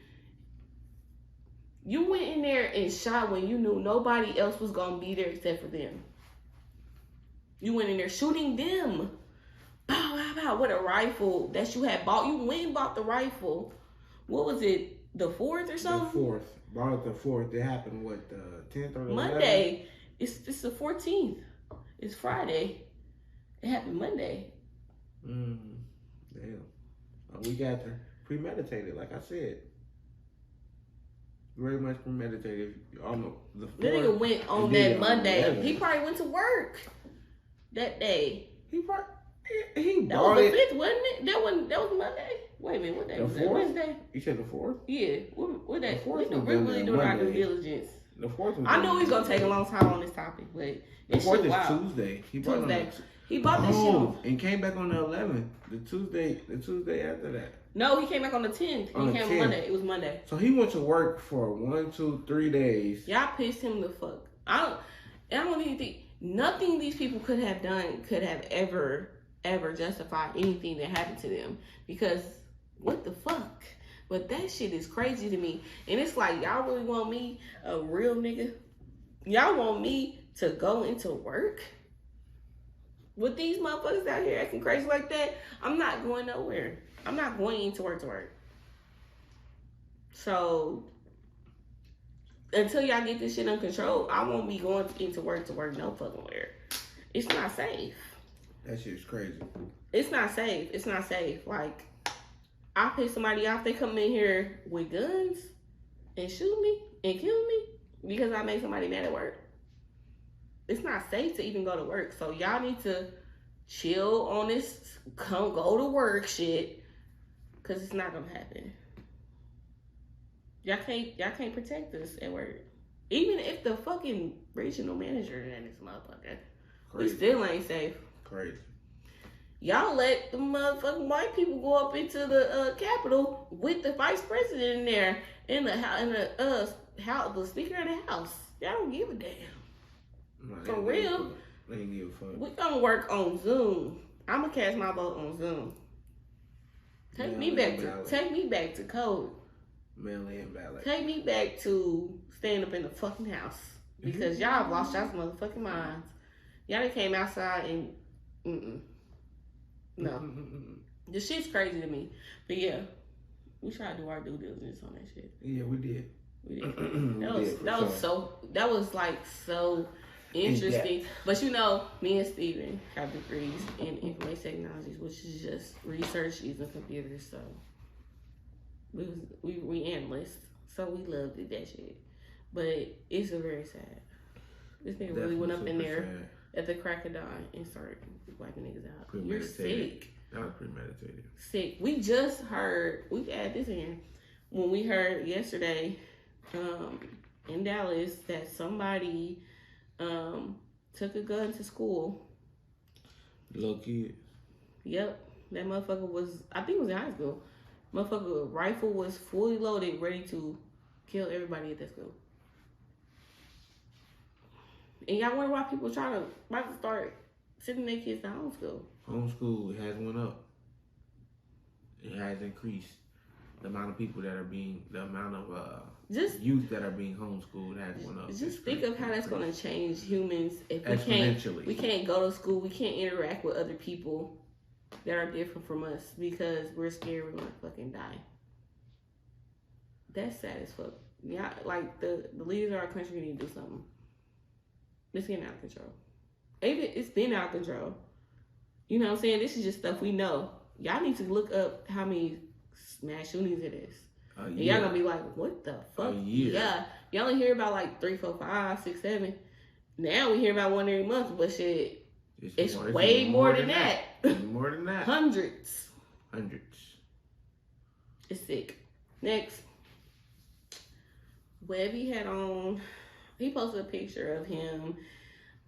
Speaker 2: You went in there and shot when you knew nobody else was gonna be there except for them. You went in there shooting them. Bow, bow, bow, with a rifle that you had bought. You went and bought the rifle. What was it? The 4th or something?
Speaker 1: The 4th. Bought it the 4th. It happened, what, the 10th or the 11th?
Speaker 2: Monday. It's the 14th. It's Friday. It happened Monday.
Speaker 1: Damn. We got to premeditated, like I said. Very much premeditated. Almost the 4th.
Speaker 2: The nigga went on that Monday. He probably went to work that day.
Speaker 1: He
Speaker 2: that was the 5th, wasn't it? That was Monday. Wait a minute, what day was that? Wednesday?
Speaker 1: You said the 4th?
Speaker 2: Yeah. What day?
Speaker 1: The 4th
Speaker 2: we really doing our due diligence.
Speaker 1: The 4th was
Speaker 2: I knew he's gonna take a long time on this topic, but
Speaker 1: the 4th is Tuesday.
Speaker 2: He bought this shit
Speaker 1: and came back on the 11th. The Tuesday after that.
Speaker 2: No, he came back on the 10th. He came on Monday. It was Monday.
Speaker 1: So he went to work for 1, 2, 3 days.
Speaker 2: Y'all pissed him the fuck. I don't even think nothing these people could have done could have ever justified anything that happened to them, because what the fuck? But that shit is crazy to me. And it's y'all really want me, a real nigga? Y'all want me to go into work with these motherfuckers out here acting crazy like that? I'm not going nowhere. I'm not going into work to work. So until y'all get this shit under control, I won't be going into work to work no fucking where. It's not safe.
Speaker 1: That shit's crazy.
Speaker 2: It's not safe. It's not safe. Like, I piss somebody off, they come in here with guns and shoot me and kill me because I made somebody mad at work. It's not safe to even go to work. So y'all need to chill on this go to work shit, because it's not gonna happen. Y'all can't protect us at work. Even if the fucking regional manager in this motherfucker, we still ain't safe.
Speaker 1: Crazy.
Speaker 2: Y'all let the motherfucking white people go up into the Capitol with the vice president in there and the speaker of the house. Y'all don't give a damn.
Speaker 1: No,
Speaker 2: For real.
Speaker 1: They ain't give a fuck.
Speaker 2: We gonna work on Zoom. I'm gonna cast my vote on Zoom. Take me back to code.
Speaker 1: Mail-in ballot.
Speaker 2: Take me back to staying up in the fucking house, because y'all have lost y'all's motherfucking minds. Y'all done came outside and no. This shit's crazy to me. But yeah, we try to do our due diligence on that shit.
Speaker 1: Yeah, we did.
Speaker 2: We did. That was like so interesting. But you know, me and Steven have degrees in information technologies, which is just research using computers. So we analysts, so we loved it, that shit. But it's a very sad. This nigga really went up in there at the crack of dawn and started wiping niggas out. You're sick.
Speaker 1: That was premeditated.
Speaker 2: Sick. We just heard, we add this in, when we heard yesterday in Dallas that somebody took a gun to school.
Speaker 1: Little kid.
Speaker 2: Yep. That motherfucker was, I think it was in high school. Motherfucker rifle was fully loaded, ready to kill everybody at that school. And y'all wonder why people about to start sending their kids to homeschool.
Speaker 1: Homeschool has went up. It has increased. The amount of people that are being, the amount of youth that are being homeschooled has went up.
Speaker 2: Just think of how that's going to change humans if we can't go to school, we can't interact with other people that are different from us because we're scared we're going to fucking die. That's sad as fuck. Yeah, like the leaders of our country need to do something. It's getting out of control. It's been out of control. You know what I'm saying? This is just stuff we know. Y'all need to look up how many mass shootings it is. And y'all gonna be like, what the fuck? Yeah. Y'all only hear about like 3, 4, 5, 6, 7. Now we hear about one every month, but shit, it's way more than that.
Speaker 1: More than that.
Speaker 2: Hundreds. It's sick. Next. Webby he posted a picture of him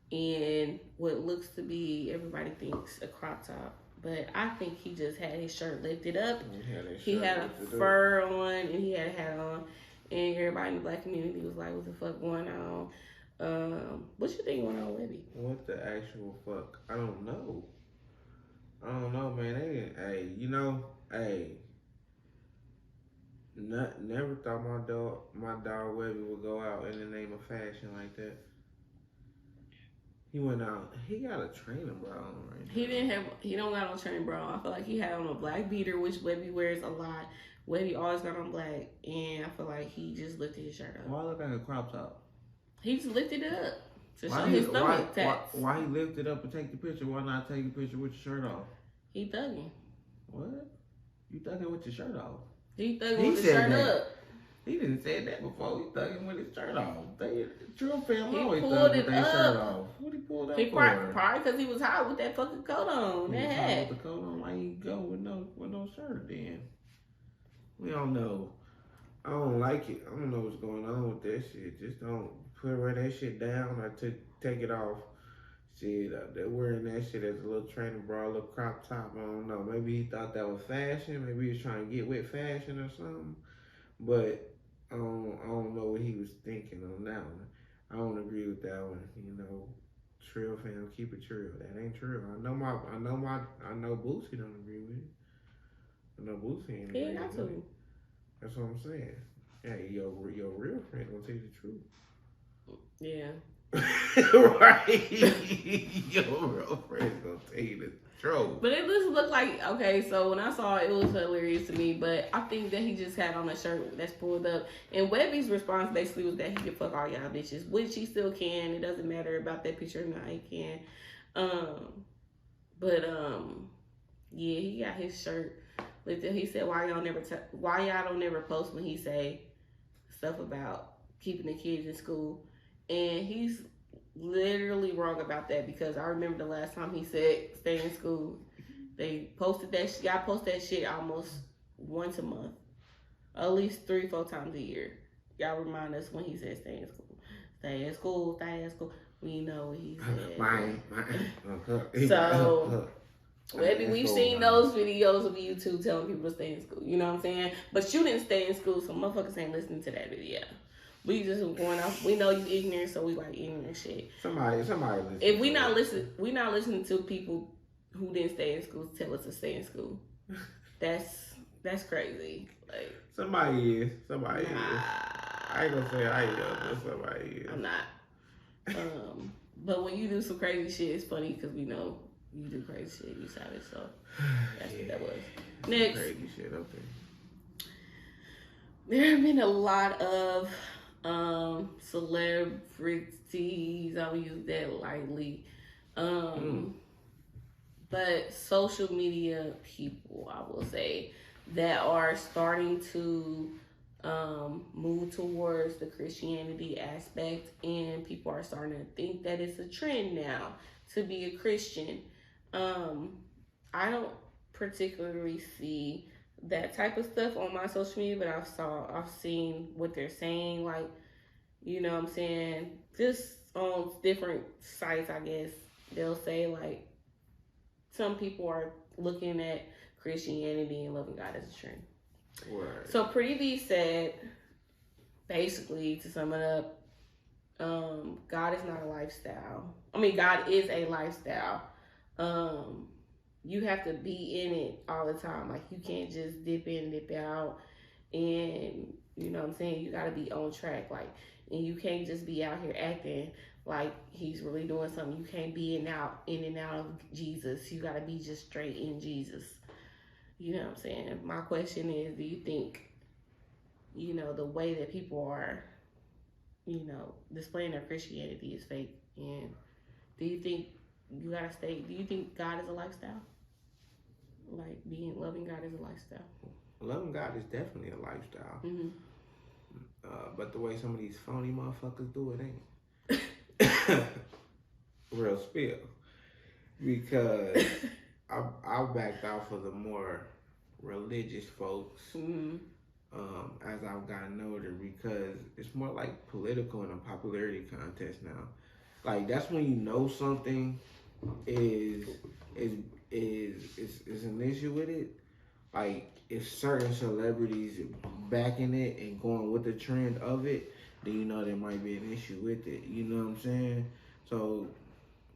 Speaker 2: in what looks to be, everybody thinks, a crop top. But I think he just had his shirt lifted up. He had a fur on and he had a hat on. And everybody in the black community was like, what the fuck going on? What you think going on, Webby?
Speaker 1: What the actual fuck? I don't know, man. They didn't, never thought my dog Webby would go out in the name of fashion like that. He went out. He got a training bra on right now.
Speaker 2: He don't got no training bra on. I feel like he had on a black beater, which Webby wears a lot. Webby always got on black, and I feel like he just lifted his shirt up.
Speaker 1: Why look like a crop top?
Speaker 2: He just lifted it up to show his stomach tats.
Speaker 1: Why he lifted up and take the picture? Why not take a picture with your shirt off?
Speaker 2: He thugging.
Speaker 1: What? You thugging with your shirt off?
Speaker 2: He thugging with his shirt up.
Speaker 1: He didn't say that before. He thugging with his shirt off. True family always
Speaker 2: pulled
Speaker 1: thugging
Speaker 2: it
Speaker 1: with their
Speaker 2: up.
Speaker 1: shirt off. What he pulled up for?
Speaker 2: Probably because he was hot with that fucking coat on.
Speaker 1: He
Speaker 2: that
Speaker 1: was
Speaker 2: hat.
Speaker 1: hot with the coat on. Why you go with no shirt then? We don't know. I don't like it. I don't know what's going on with that shit. Just don't wear that shit down or take it off. Shit, they're wearing that shit as a little training bra, a little crop top. I don't know. Maybe he thought that was fashion. Maybe he was trying to get with fashion or something. But I don't know what he was thinking on that one. I don't agree with that one. Trill fam, keep it trill. That ain't true. I know Boosie don't agree with it. I know Boosie ain't agree with it. That's what I'm saying. Hey, your real friend gonna tell you the truth.
Speaker 2: Yeah.
Speaker 1: Right? Your girlfriend's gonna tell you the truth.
Speaker 2: But it just looked like, okay, so when I saw it, it was hilarious to me. But I think that he just had on a shirt that's pulled up. And Webby's response basically was that he can fuck all y'all bitches, which he still can. It doesn't matter about that picture or not, he can. But yeah, he got his shirt lifted. He said, why y'all don't never post when he say stuff about keeping the kids in school? And he's literally wrong about that, because I remember the last time he said stay in school, they posted that y'all post that shit almost once a month, at least 3-4 times a year. Y'all remind us when he said stay in school, stay in school, stay in school. We know what he said. So maybe we've seen those videos of you two telling people to stay in school. You know what I'm saying? But you didn't stay in school, so motherfuckers ain't listening to that video. We just going off. We know you ignorant, so we like ignorant shit.
Speaker 1: Somebody listen.
Speaker 2: If we not listening to people who didn't stay in school tell us to stay in school. That's crazy. Like
Speaker 1: somebody is. I ain't gonna say I am, but somebody is.
Speaker 2: I'm not. But when you do some crazy shit, it's funny because we know you do crazy shit. You savage, so that's what that was. Next,
Speaker 1: crazy shit. Okay.
Speaker 2: There have been a lot of celebrities, I'll use that lightly, but social media people, I will say, that are starting to move towards the Christianity aspect, and people are starting to think that it's a trend now to be a Christian. I don't particularly see that type of stuff on my social media, but I've seen what they're saying, like, you know what I'm saying, just on different sites, I guess. They'll say, like, some people are looking at Christianity and loving God as a trend.
Speaker 1: Word.
Speaker 2: So Pretty said, basically, to sum it up, God is not a lifestyle. I mean, God is a lifestyle. You have to be in it all the time. Like, you can't just dip in, dip out. And, you know what I'm saying? You got to be on track. Like, and you can't just be out here acting like he's really doing something. You can't be in and out of Jesus. You got to be just straight in Jesus. You know what I'm saying? My question is, do you think, you know, the way that people are, you know, displaying their Christianity is fake? And do you think do you think God is a lifestyle? Like, loving God is a lifestyle?
Speaker 1: Loving God is definitely a lifestyle.
Speaker 2: Mm-hmm.
Speaker 1: But the way some of these phony motherfuckers do it ain't. Real spill. Because I backed off of the more religious folks as I've gotten older, because it's more like political and a popularity contest now. Like, that's when you know something is an issue with it. Like, if certain celebrities backing it and going with the trend of it, then you know there might be an issue with it. You know what I'm saying? So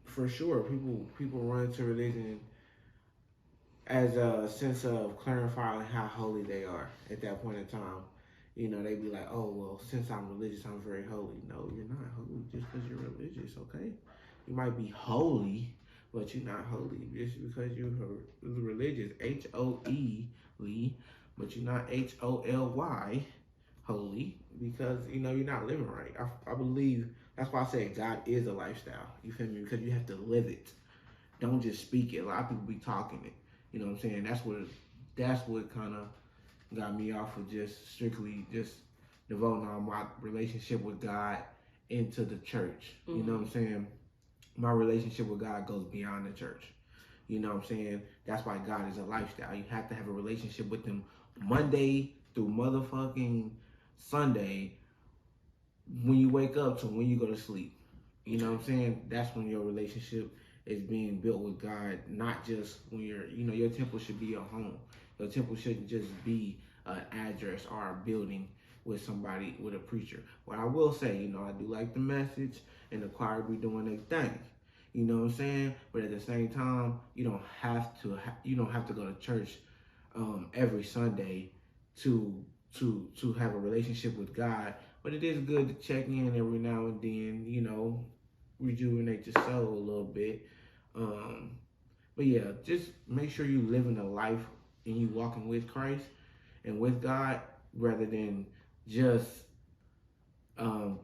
Speaker 1: for sure, people run to religion as a sense of clarifying how holy they are at that point in time. You know, they be like, oh, well, since I'm religious, I'm very holy. No, you're not holy just because you're religious, okay? You might be holy, but you're not holy just because you're religious, H-O-E-ly, but you're not H-O-L-Y, holy, because, you know, you're not living right. I believe, that's why I say God is a lifestyle, you feel me? Because you have to live it. Don't just speak it. A lot of people be talking it. You know what I'm saying? That's what kind of got me off of just strictly just devoting all my relationship with God into the church. Mm-hmm. You know what I'm saying? My relationship with God goes beyond the church. You know what I'm saying? That's why God is a lifestyle. You have to have a relationship with him Monday through motherfucking Sunday, when you wake up to when you go to sleep. You know what I'm saying? That's when your relationship is being built with God, not just when your temple should be your home. Your temple shouldn't just be an address or a building with somebody, with a preacher. What I will say, you know, I do like the message and the choir be doing their thing. You know what I'm saying? But at the same time, you don't have to go to church every Sunday to have a relationship with God. But it is good to check in every now and then, you know, rejuvenate your soul a little bit. But yeah, just make sure you living a life and you walking with Christ and with God rather than just um,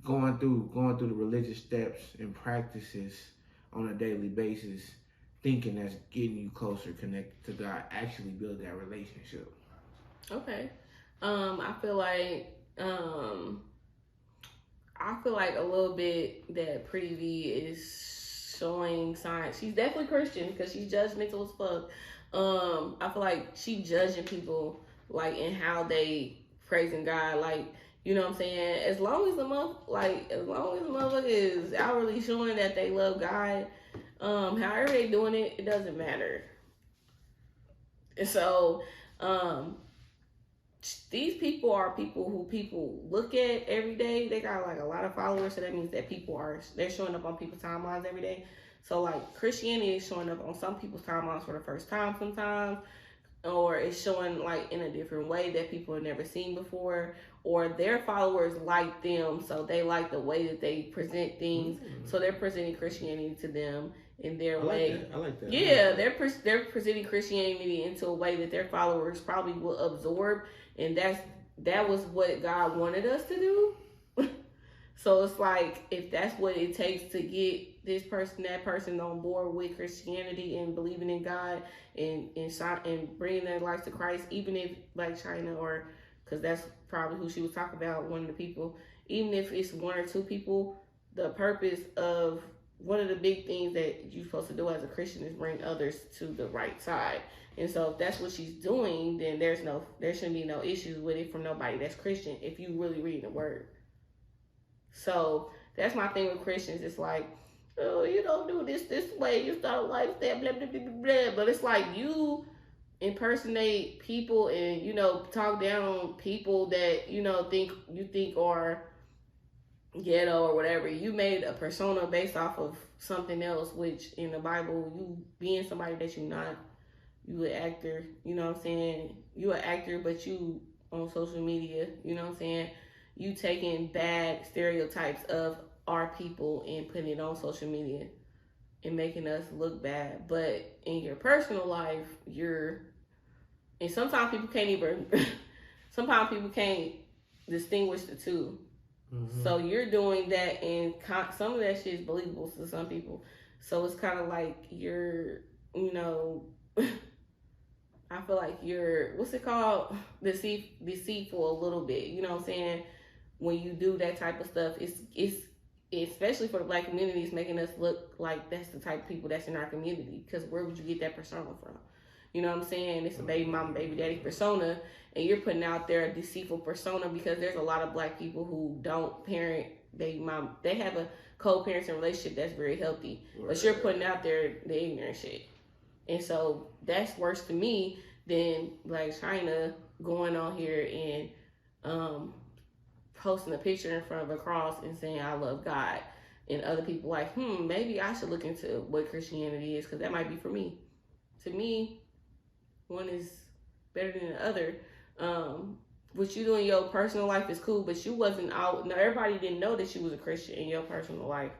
Speaker 1: going through the religious steps and practices on a daily basis, thinking that's getting you closer connected to God. Actually, build that relationship.
Speaker 2: Okay. I feel like a little bit that Pretty V is showing signs. She's definitely Christian because she's judgmental as fuck. I feel like she judging people like in how they praising God, like, you know what I'm saying? As long as the motherfucker is outwardly showing that they love God, however they doing it, it doesn't matter. And so, these people are people who people look at every day. They got like a lot of followers, so that means that they're showing up on people's timelines every day. So like Christianity is showing up on some people's timelines for the first time sometimes, or it's showing like in a different way that people have never seen before, or their followers like them, so they like the way that they present things. So they're presenting Christianity to them in their way.
Speaker 1: I like that.
Speaker 2: Yeah, they're presenting Christianity into a way that their followers probably will absorb, and that was what God wanted us to do. So it's like, if that's what it takes to get that person on board with Christianity and believing in God and bringing their life to Christ, even if like China, or because that's probably who she was talking about, one of the people, even if it's one or two people, the purpose of one of the big things that you're supposed to do as a Christian is bring others to the right side. And so if that's what she's doing, then there shouldn't be no issues with it from nobody that's Christian if you really read the word. So that's my thing with Christians. It's like, oh, you don't do this way, you start a lifestyle, blah, blah, blah, blah, blah. But it's like you impersonate people and, talk down on people that, think are ghetto or whatever. You made a persona based off of something else, which in the Bible, you being somebody that you're not, you an actor, you know what I'm saying? You an actor, but you on social media, you know what I'm saying? You taking bad stereotypes of our people and putting it on social media and making us look bad. But in your personal life, and sometimes people can't distinguish the two. Mm-hmm. So you're doing that, and some of that shit is believable to some people. So it's kind of like you're, I feel like you're, what's it called? Deceitful a little bit. You know what I'm saying? When you do that type of stuff, it's especially for the Black community, it's making us look like that's the type of people that's in our community. Because where would you get that persona from? You know what I'm saying? It's a baby mama, baby daddy persona, and you're putting out there a deceitful persona because there's a lot of Black people who don't parent baby mom. They have a co-parenting relationship that's very healthy, but you're putting out there the ignorant shit. And so that's worse to me than like China going on here and posting a picture in front of a cross and saying, I love God. And other people like, maybe I should look into what Christianity is, because that might be for me. To me, one is better than the other. What you do in your personal life is cool, but you wasn't out. Now, everybody didn't know that you was a Christian in your personal life.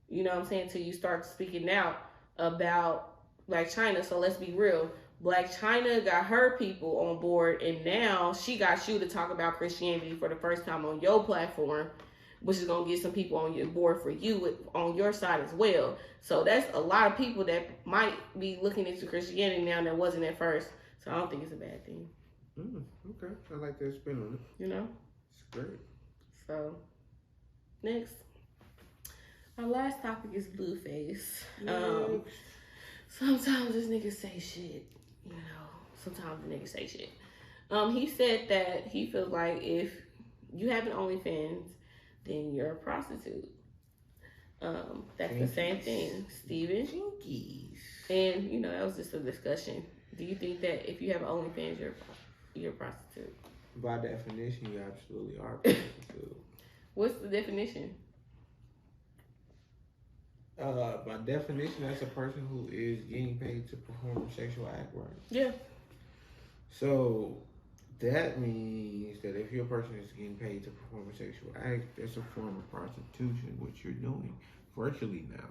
Speaker 2: You know what I'm saying? Until you start speaking out about Black China. So let's be real. Black China got her people on board, and now she got you to talk about Christianity for the first time on your platform, which is going to get some people on your board for you on your side as well. So that's a lot of people that might be looking into Christianity now that wasn't at first. So I don't think it's a bad thing.
Speaker 1: Okay. I like that spin on it.
Speaker 2: You know?
Speaker 1: It's great.
Speaker 2: So, next. Our last topic is Blueface. Sometimes this nigga say shit. Sometimes the nigga say shit. He said that he feels like if you have an OnlyFans, then you're a prostitute. That's Jinkies. The same thing, Steven.
Speaker 1: Jinkies.
Speaker 2: And, that was just a discussion. Do you think that if you have an OnlyFans, you're a prostitute?
Speaker 1: By definition, you absolutely are a prostitute.
Speaker 2: What's the definition?
Speaker 1: By definition, that's a person who is getting paid to perform a sexual act, right?
Speaker 2: Yeah.
Speaker 1: So that means that if your person is getting paid to perform a sexual act, that's a form of prostitution, what you're doing. virtually now.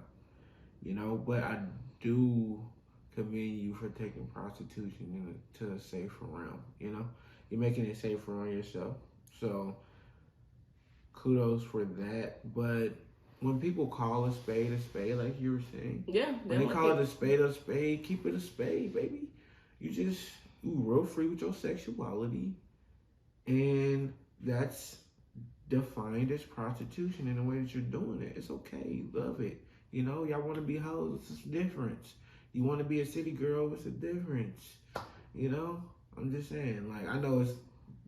Speaker 1: You know, but I do commend you for taking prostitution into a safer realm. You know, you're making it safer on yourself. So kudos for that. But when people call a spade, like you were saying,
Speaker 2: Yeah,
Speaker 1: when they call it a spade, keep it a spade, baby. You real free with your sexuality, and that's defined as prostitution in the way that you're doing it. It's okay, you love it. You know, y'all want to be hoes, it's a difference. You want to be a city girl, it's a difference. You know, I'm just saying, like, I know it's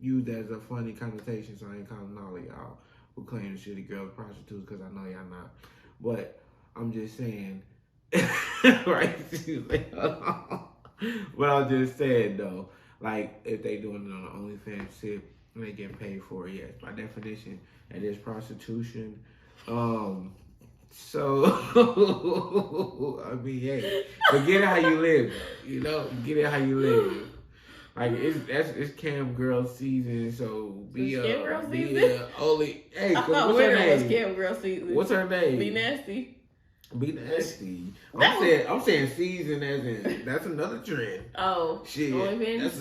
Speaker 1: used as a funny connotation, so I ain't calling all of y'all who claim the city girls prostitutes, because I know y'all not. But I'm just saying, right? But I'm just saying, though, like, if they doing it on the OnlyFans tip and they get paid for it, yes, by definition, it is prostitution. So, I mean, hey, but get it how you live, though, you know? Get it how you live. Like, it's Cam Girl season, so be only, hey,
Speaker 2: I thought
Speaker 1: what's her name?
Speaker 2: Was Cam Girl season.
Speaker 1: What's her name?
Speaker 2: Be nasty.
Speaker 1: Be nasty. I'm saying season as in, that's another trend.
Speaker 2: Oh,
Speaker 1: shit. That's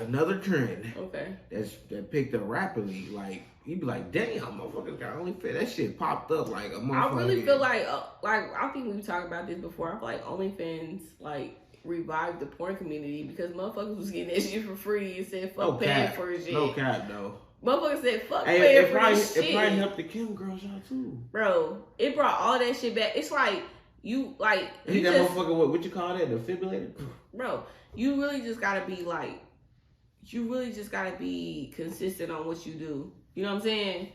Speaker 1: another trend.
Speaker 2: Okay.
Speaker 1: That picked up rapidly. Like, you'd be like, damn, motherfuckers got OnlyFans. That shit popped up like a motherfucker.
Speaker 2: I really feel like I think we've talked about this before. I feel like OnlyFans, like, revived the porn community because motherfuckers was getting that shit for free and said fuck paying for shit.
Speaker 1: No cap, though.
Speaker 2: Motherfuckers said fuck paying for this shit.
Speaker 1: It probably helped the Kim girls out too.
Speaker 2: Bro, it brought all that shit back. It's like, you got
Speaker 1: motherfucker, what you call that, defibrillator?
Speaker 2: Bro, you really just gotta be consistent on what you do. You know what I'm saying?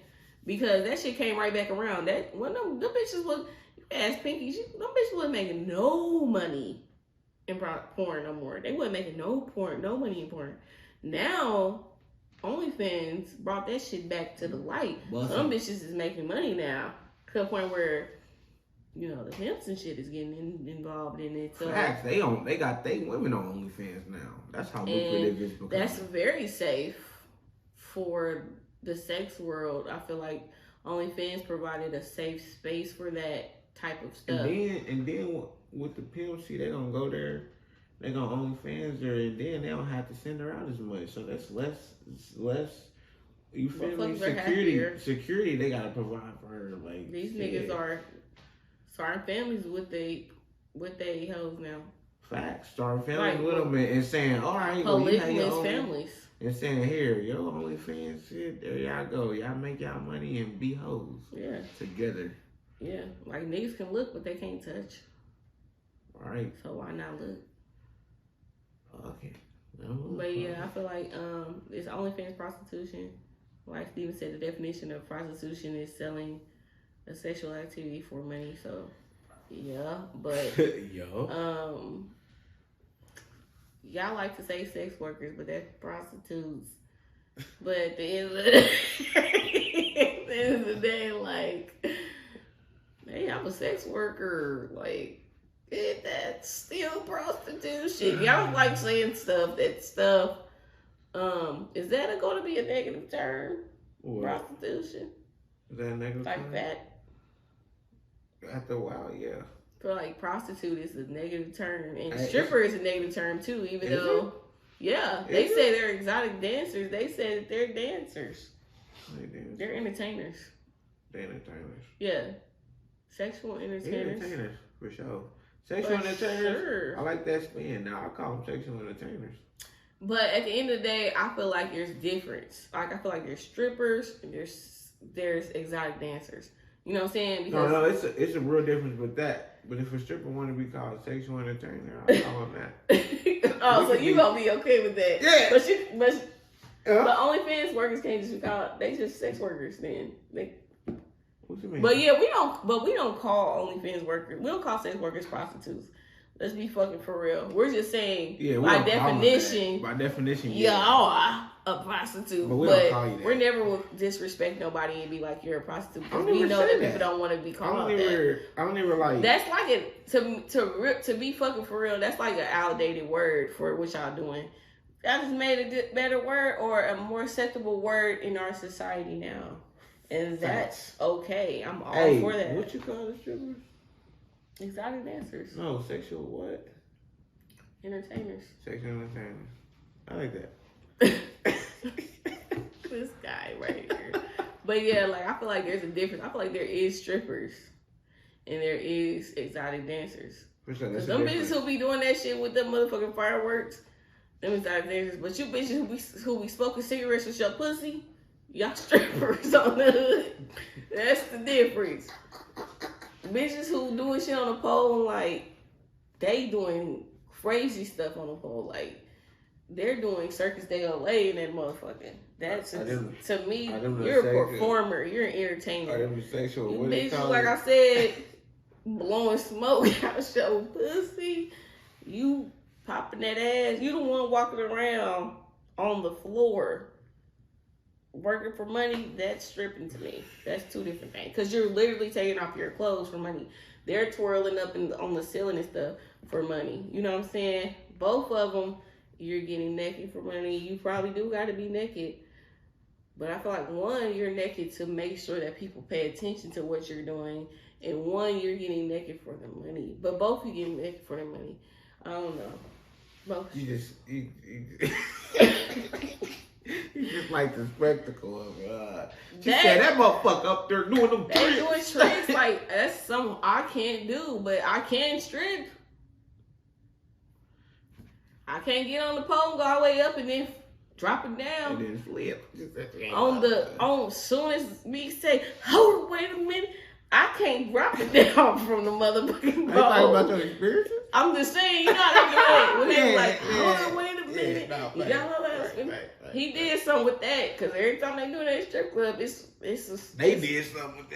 Speaker 2: Because that shit came right back around. That when them bitches was, you ask Pinky, them bitches wasn't making no money in porn no more. They wasn't making no money in porn. Now, OnlyFans brought that shit back to the light. Some bitches is making money now to the point where, you know, the pimps and shit is getting involved in it. So
Speaker 1: facts, they got women on OnlyFans now. That's how lucrative it's become. That's
Speaker 2: very safe for the sex world. I feel like OnlyFans provided a safe space for that type of stuff.
Speaker 1: And then with the pimps, see, they gonna go there. They gonna OnlyFans her, and then they don't have to send her out as much. So that's less. You feel me? Security they gotta provide for her. Like,
Speaker 2: these niggas are starting families with they hoes now.
Speaker 1: Facts. Starting families with them and saying, all right,
Speaker 2: polygamous families.
Speaker 1: And saying, here, yo, OnlyFans shit, there y'all go. Y'all make y'all money and be hoes.
Speaker 2: Yeah.
Speaker 1: Together.
Speaker 2: Yeah. Like, niggas can look, but they can't touch.
Speaker 1: All right.
Speaker 2: So why not look?
Speaker 1: Okay.
Speaker 2: But yeah, I feel like it's OnlyFans prostitution. Like Steven said, the definition of prostitution is selling a sexual activity for money. So yeah, but y'all like to say sex workers, but that's prostitutes. But at the end of the day, like, hey, I'm a sex worker. Like, that's still prostitution. Y'all like saying stuff. Is that going to be a negative term? What? Prostitution.
Speaker 1: Is that a negative term?
Speaker 2: Like that?
Speaker 1: After a while, yeah.
Speaker 2: I feel like prostitute is a negative term, and stripper is a negative term too. Even though, they say they're exotic dancers. They say that they're dancers. They're entertainers.
Speaker 1: They're entertainers.
Speaker 2: Yeah, sexual entertainers.
Speaker 1: Entertainers for sure. Sexual entertainers. Sure. I like that spin. Now I call them sexual entertainers.
Speaker 2: But at the end of the day, I feel like there's difference. Like, I feel like there's strippers and there's exotic dancers. You know what I'm saying? Because
Speaker 1: no, it's a real difference with that. But if a stripper want to be called a sexual entertainer, I'll call him that.
Speaker 2: So you gonna be okay with that?
Speaker 1: Yeah.
Speaker 2: But OnlyFans workers can't just be called. They just sex workers then.
Speaker 1: What you mean?
Speaker 2: But yeah, we don't call OnlyFans workers. We don't call sex workers prostitutes. Let's be fucking for real. We're just saying by definition.
Speaker 1: By definition,
Speaker 2: y'all are a prostitute.
Speaker 1: But we don't call you that.
Speaker 2: We're never will disrespect nobody and be like, you're a prostitute. Because we know that people don't want to be called that.
Speaker 1: I don't even like.
Speaker 2: That's like to be fucking for real. That's like an outdated word for what y'all doing. I just made a better word or a more acceptable word in our society now. And that's okay. I'm all for that.
Speaker 1: What you call the strippers?
Speaker 2: Exotic dancers.
Speaker 1: No, sexual what?
Speaker 2: Entertainers.
Speaker 1: Sexual entertainers. I like that.
Speaker 2: This guy right here. But yeah, like I feel like there's a difference. I feel like there is strippers and there is exotic dancers. Because them bitches who be doing that shit with them motherfucking fireworks, them exotic dancers. But you bitches who be smoking cigarettes with your pussy, y'all strippers on the hood. That's the difference. Bitches who doing shit on the pole, like, they doing crazy stuff on the pole. Like, they're doing Circus de Olay in that motherfucking. That's just, to me, you're a performer. You're an entertainer. You bitches, like I said, blowing smoke out your pussy. You popping that ass. You the one walking around on the floor working for money. That's stripping to me. That's two different things. Because you're literally taking off your clothes for money. They're twirling up on the ceiling and stuff for money. You know what I'm saying? Both of them, you're getting naked for money. You probably do got to be naked. But I feel like one, you're naked to make sure that people pay attention to what you're doing. And one, you're getting naked for the money. But both you getting naked for the money. I don't know. Both.
Speaker 1: You just like the spectacle of it. She said that motherfucker up there doing them tricks.
Speaker 2: They doing tricks like that's something I can't do, but I can strip. I can't get on the pole and go all the way up and then drop it down.
Speaker 1: And then flip.
Speaker 2: Soon as me say, hold wait a minute, I can't drop it down from the motherfucking pole.
Speaker 1: Are you talking about your experiences?
Speaker 2: I'm just saying, you know how they get when they like, hold on, wait a minute. He did something with that, because every time they do that strip club,
Speaker 1: they did something with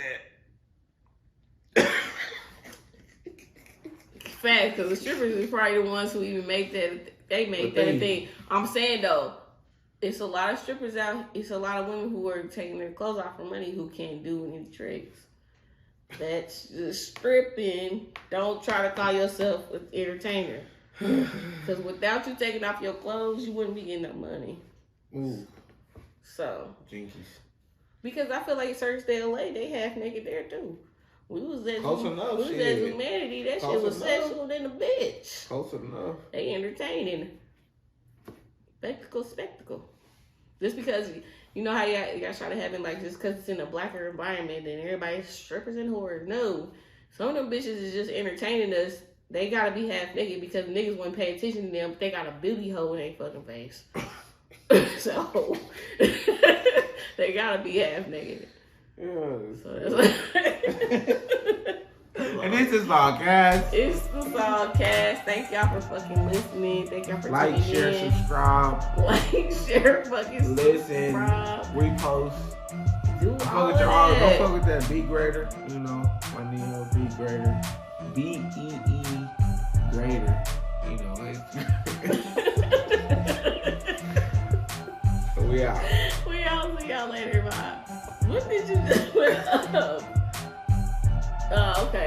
Speaker 1: that.
Speaker 2: Fact, because the strippers is probably the ones who even make that. They make that a thing. I'm saying though, it's a lot of strippers out. It's a lot of women who are taking their clothes off for money who can't do any tricks. That's just stripping. Don't try to call yourself an entertainer. Because without you taking off your clothes, you wouldn't be getting no money.
Speaker 1: Ooh.
Speaker 2: So.
Speaker 1: Jinkies.
Speaker 2: I feel like Circus de LA, they half naked there too. We was at Humanity. That shit was sexual than a bitch.
Speaker 1: Close enough.
Speaker 2: They entertaining. Spectacle. Just because, you know how you guys try to have it like just because it's in a blacker environment and everybody's strippers and whores. No. Some of them bitches is just entertaining us. They gotta be half naked because niggas wouldn't pay attention to them. But they got a booty hole in their fucking face. So, they gotta be half naked.
Speaker 1: Yeah.
Speaker 2: So that's like
Speaker 1: and this is SawCast.
Speaker 2: It's the SawCast. Thank y'all for fucking listening. Thank y'all for tuning
Speaker 1: share,
Speaker 2: in.
Speaker 1: subscribe.
Speaker 2: Like, share, fucking
Speaker 1: listen,
Speaker 2: subscribe.
Speaker 1: Repost.
Speaker 2: Do
Speaker 1: Don't
Speaker 2: all
Speaker 1: fuck
Speaker 2: that.
Speaker 1: Don't fuck with that B grader. You know, my Neo B grader. BEE grader. You know, so we out.
Speaker 2: We out. See y'all later. Bye. What did you do? Okay.